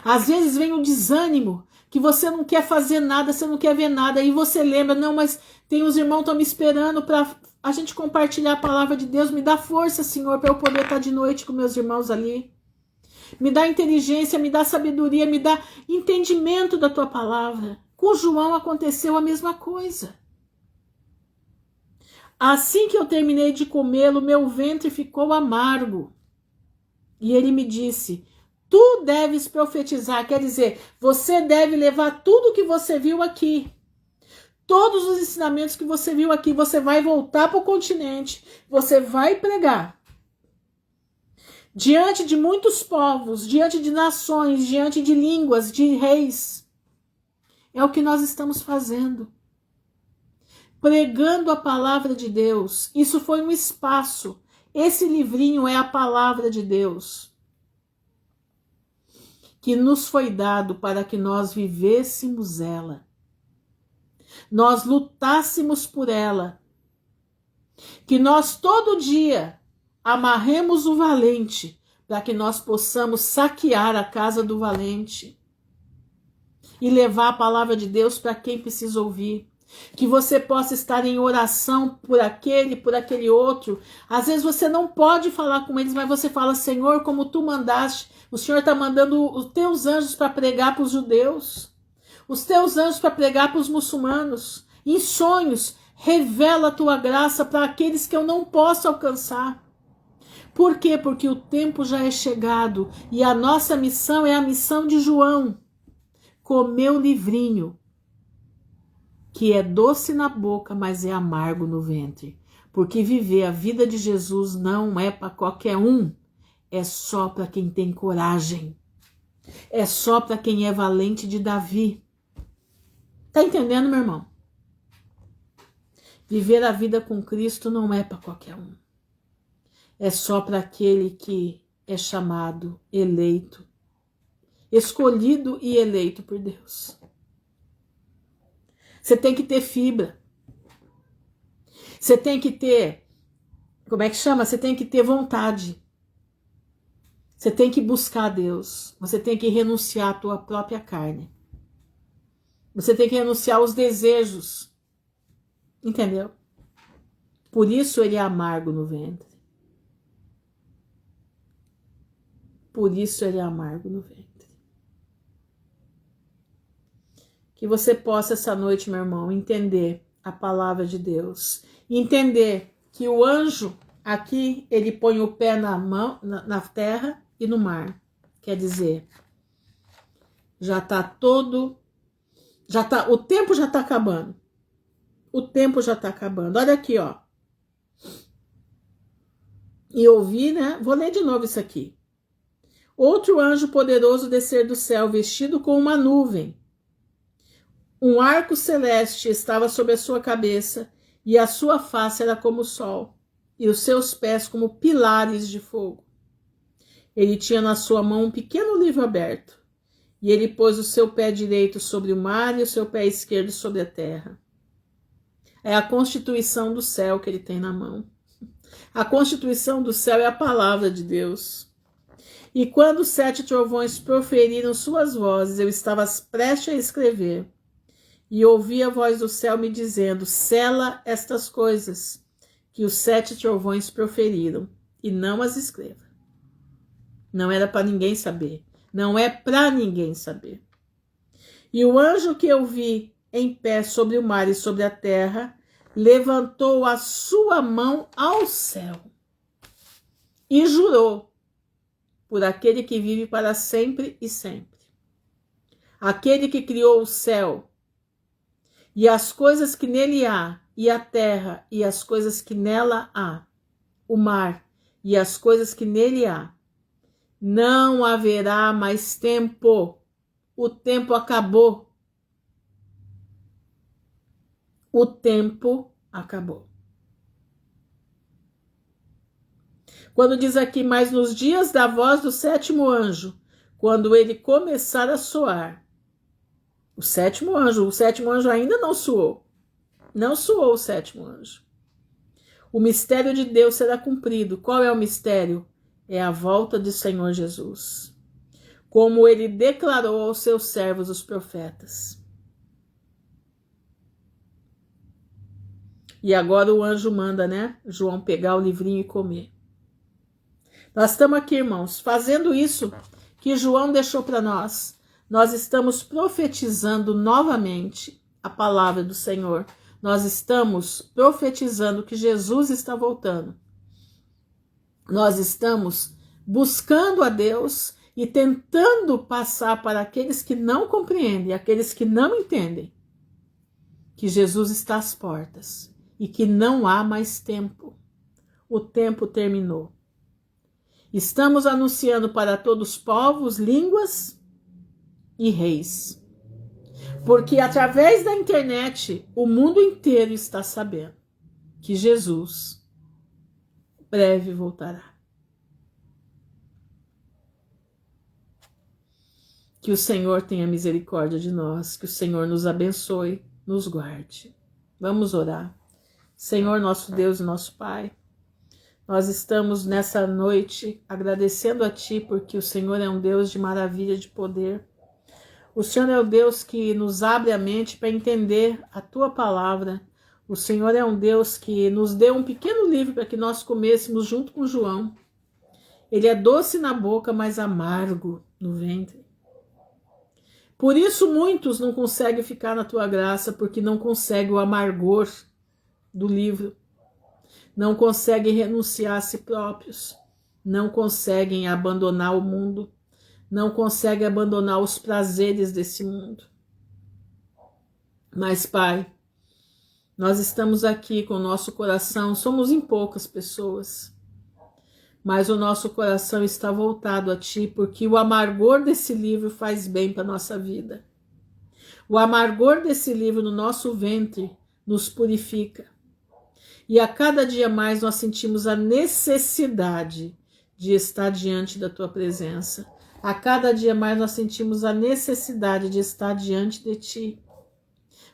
Às vezes vem o desânimo, que você não quer fazer nada, você não quer ver nada, e você lembra, não, mas tem os irmãos que estão me esperando para a gente compartilhar a palavra de Deus. Me dá força, Senhor, para eu poder estar de noite com meus irmãos ali. Me dá inteligência, me dá sabedoria, me dá entendimento da tua palavra. Com João aconteceu a mesma coisa. Assim que eu terminei de comê-lo, meu ventre ficou amargo. E ele me disse: tu deves profetizar, quer dizer, você deve levar tudo que você viu aqui. Todos os ensinamentos que você viu aqui, você vai voltar para o continente, você vai pregar. Diante de muitos povos, diante de nações, diante de línguas, de reis. É o que nós estamos fazendo. Pregando a palavra de Deus. Isso foi um espaço. Esse livrinho é a palavra de Deus, que nos foi dado para que nós vivêssemos ela. Nós lutássemos por ela. Que nós todo dia amarremos o valente para que nós possamos saquear a casa do valente e levar a palavra de Deus para quem precisa ouvir. Que você possa estar em oração por aquele outro. Às vezes você não pode falar com eles, mas você fala: Senhor, como tu mandaste, o Senhor está mandando os teus anjos para pregar para os judeus, os teus anjos para pregar para os muçulmanos. Em sonhos, revela a tua graça para aqueles que eu não posso alcançar. Por quê? Porque o tempo já é chegado e a nossa missão é a missão de João. Comer o livrinho, que é doce na boca, mas é amargo no ventre. Porque viver a vida de Jesus não é para qualquer um, é só para quem tem coragem. É só para quem é valente de Davi. Tá entendendo, meu irmão? Viver a vida com Cristo não é para qualquer um. É só para aquele que é chamado, eleito, escolhido e eleito por Deus. Você tem que ter fibra. Você tem que ter, como é que chama? Você tem que ter vontade. Você tem que buscar Deus. Você tem que renunciar à tua própria carne. Você tem que renunciar aos desejos. Entendeu? Por isso ele é amargo no ventre. Por isso ele é amargo no ventre. Que você possa essa noite, meu irmão, entender a palavra de Deus. Entender que o anjo aqui, ele põe o pé na mão, na terra e no mar. Quer dizer, o tempo já tá acabando. O tempo já tá acabando. Olha aqui, ó. E ouvi, né? Vou ler de novo isso aqui. Outro anjo poderoso descer do céu, vestido com uma nuvem. Um arco celeste estava sobre a sua cabeça, e a sua face era como o sol, e os seus pés como pilares de fogo. Ele tinha na sua mão um pequeno livro aberto, e ele pôs o seu pé direito sobre o mar e o seu pé esquerdo sobre a terra. É a constituição do céu que ele tem na mão. A constituição do céu é a palavra de Deus. E quando os 7 trovões proferiram suas vozes, eu estava prestes a escrever, e ouvi a voz do céu me dizendo: sela estas coisas que os 7 trovões proferiram, e não as escreva. Não era para ninguém saber. Não é para ninguém saber. E o anjo que eu vi em pé sobre o mar e sobre a terra levantou a sua mão ao céu e jurou por aquele que vive para sempre e sempre, aquele que criou o céu e as coisas que nele há, e a terra e as coisas que nela há, o mar e as coisas que nele há. Não haverá mais tempo. O tempo acabou. O tempo acabou. Quando diz aqui, mas nos dias da voz do 7º anjo, quando ele começar a soar, o 7º anjo ainda não soou. Não soou o 7º anjo. O mistério de Deus será cumprido. Qual é o mistério? É a volta do Senhor Jesus, como ele declarou aos seus servos, os profetas. E agora o anjo manda, né, João pegar o livrinho e comer. Nós estamos aqui, irmãos, fazendo isso que João deixou para nós. Nós estamos profetizando novamente a palavra do Senhor. Nós estamos profetizando que Jesus está voltando. Nós estamos buscando a Deus e tentando passar para aqueles que não compreendem, aqueles que não entendem, que Jesus está às portas e que não há mais tempo. O tempo terminou. Estamos anunciando para todos os povos, línguas e reis. Porque através da internet, o mundo inteiro está sabendo que Jesus breve voltará. Que o Senhor tenha misericórdia de nós, que o Senhor nos abençoe, nos guarde. Vamos orar. Senhor, nosso Deus e nosso Pai, nós estamos nessa noite agradecendo a Ti, porque o Senhor é um Deus de maravilha, de poder. O Senhor é o Deus que nos abre a mente para entender a Tua palavra. O Senhor é um Deus que nos deu um pequeno livro para que nós comêssemos junto com João. Ele é doce na boca, mas amargo no ventre. Por isso muitos não conseguem ficar na Tua graça, porque não conseguem o amargor do livro. Não conseguem renunciar a si próprios, não conseguem abandonar o mundo, não conseguem abandonar os prazeres desse mundo. Mas, Pai, nós estamos aqui com o nosso coração, somos em poucas pessoas, mas o nosso coração está voltado a Ti, porque o amargor desse livro faz bem para a nossa vida. O amargor desse livro no nosso ventre nos purifica. E a cada dia mais nós sentimos a necessidade de estar diante da Tua presença. A cada dia mais nós sentimos a necessidade de estar diante de Ti,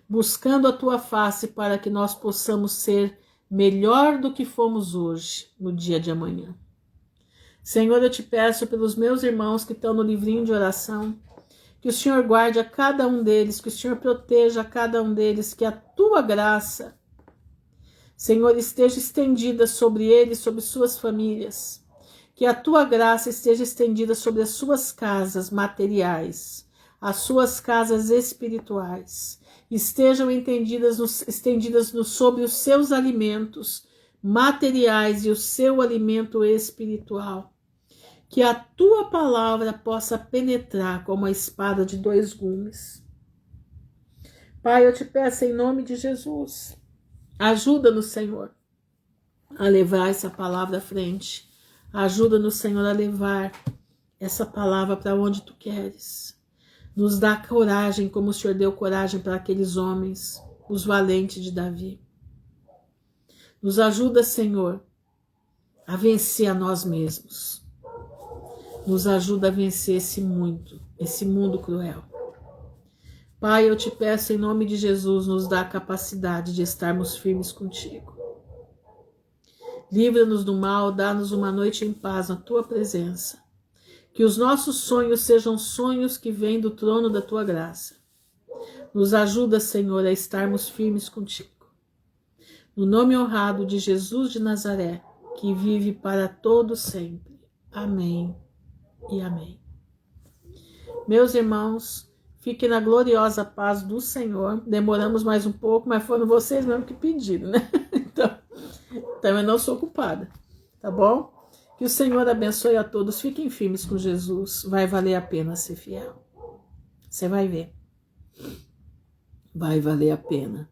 buscando a Tua face para que nós possamos ser melhor do que fomos hoje, no dia de amanhã. Senhor, eu te peço pelos meus irmãos que estão no livrinho de oração, que o Senhor guarde a cada um deles, que o Senhor proteja a cada um deles, que a Tua graça, Senhor, esteja estendida sobre eles, sobre suas famílias. Que a Tua graça esteja estendida sobre as suas casas materiais, as suas casas espirituais. Estejam estendidas sobre os seus alimentos materiais e o seu alimento espiritual. Que a Tua palavra possa penetrar como a espada de 2 gumes. Pai, eu te peço em nome de Jesus. Ajuda-nos, Senhor, a levar essa palavra à frente. Ajuda-nos, Senhor, a levar essa palavra para onde Tu queres. Nos dá coragem, como o Senhor deu coragem para aqueles homens, os valentes de Davi. Nos ajuda, Senhor, a vencer a nós mesmos. Nos ajuda a vencer esse mundo cruel. Pai, eu te peço em nome de Jesus, nos dá a capacidade de estarmos firmes contigo. Livra-nos do mal, dá-nos uma noite em paz na Tua presença. Que os nossos sonhos sejam sonhos que vêm do trono da Tua graça. Nos ajuda, Senhor, a estarmos firmes contigo. No nome honrado de Jesus de Nazaré, que vive para todo sempre. Amém e amém. Meus irmãos, fiquem na gloriosa paz do Senhor. Demoramos mais um pouco, mas foram vocês mesmo que pediram, né? Então eu não sou culpada, tá bom? Que o Senhor abençoe a todos. Fiquem firmes com Jesus. Vai valer a pena ser fiel. Você vai ver. Vai valer a pena.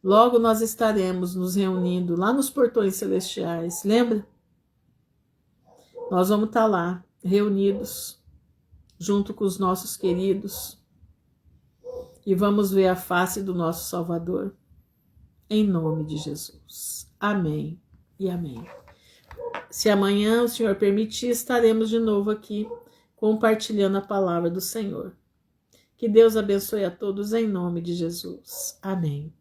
Logo nós estaremos nos reunindo lá nos portões celestiais. Lembra? Nós vamos estar lá, reunidos, junto com os nossos queridos. E vamos ver a face do nosso Salvador. Em nome de Jesus. Amém e amém. Se amanhã o Senhor permitir, estaremos de novo aqui compartilhando a palavra do Senhor. Que Deus abençoe a todos em nome de Jesus. Amém.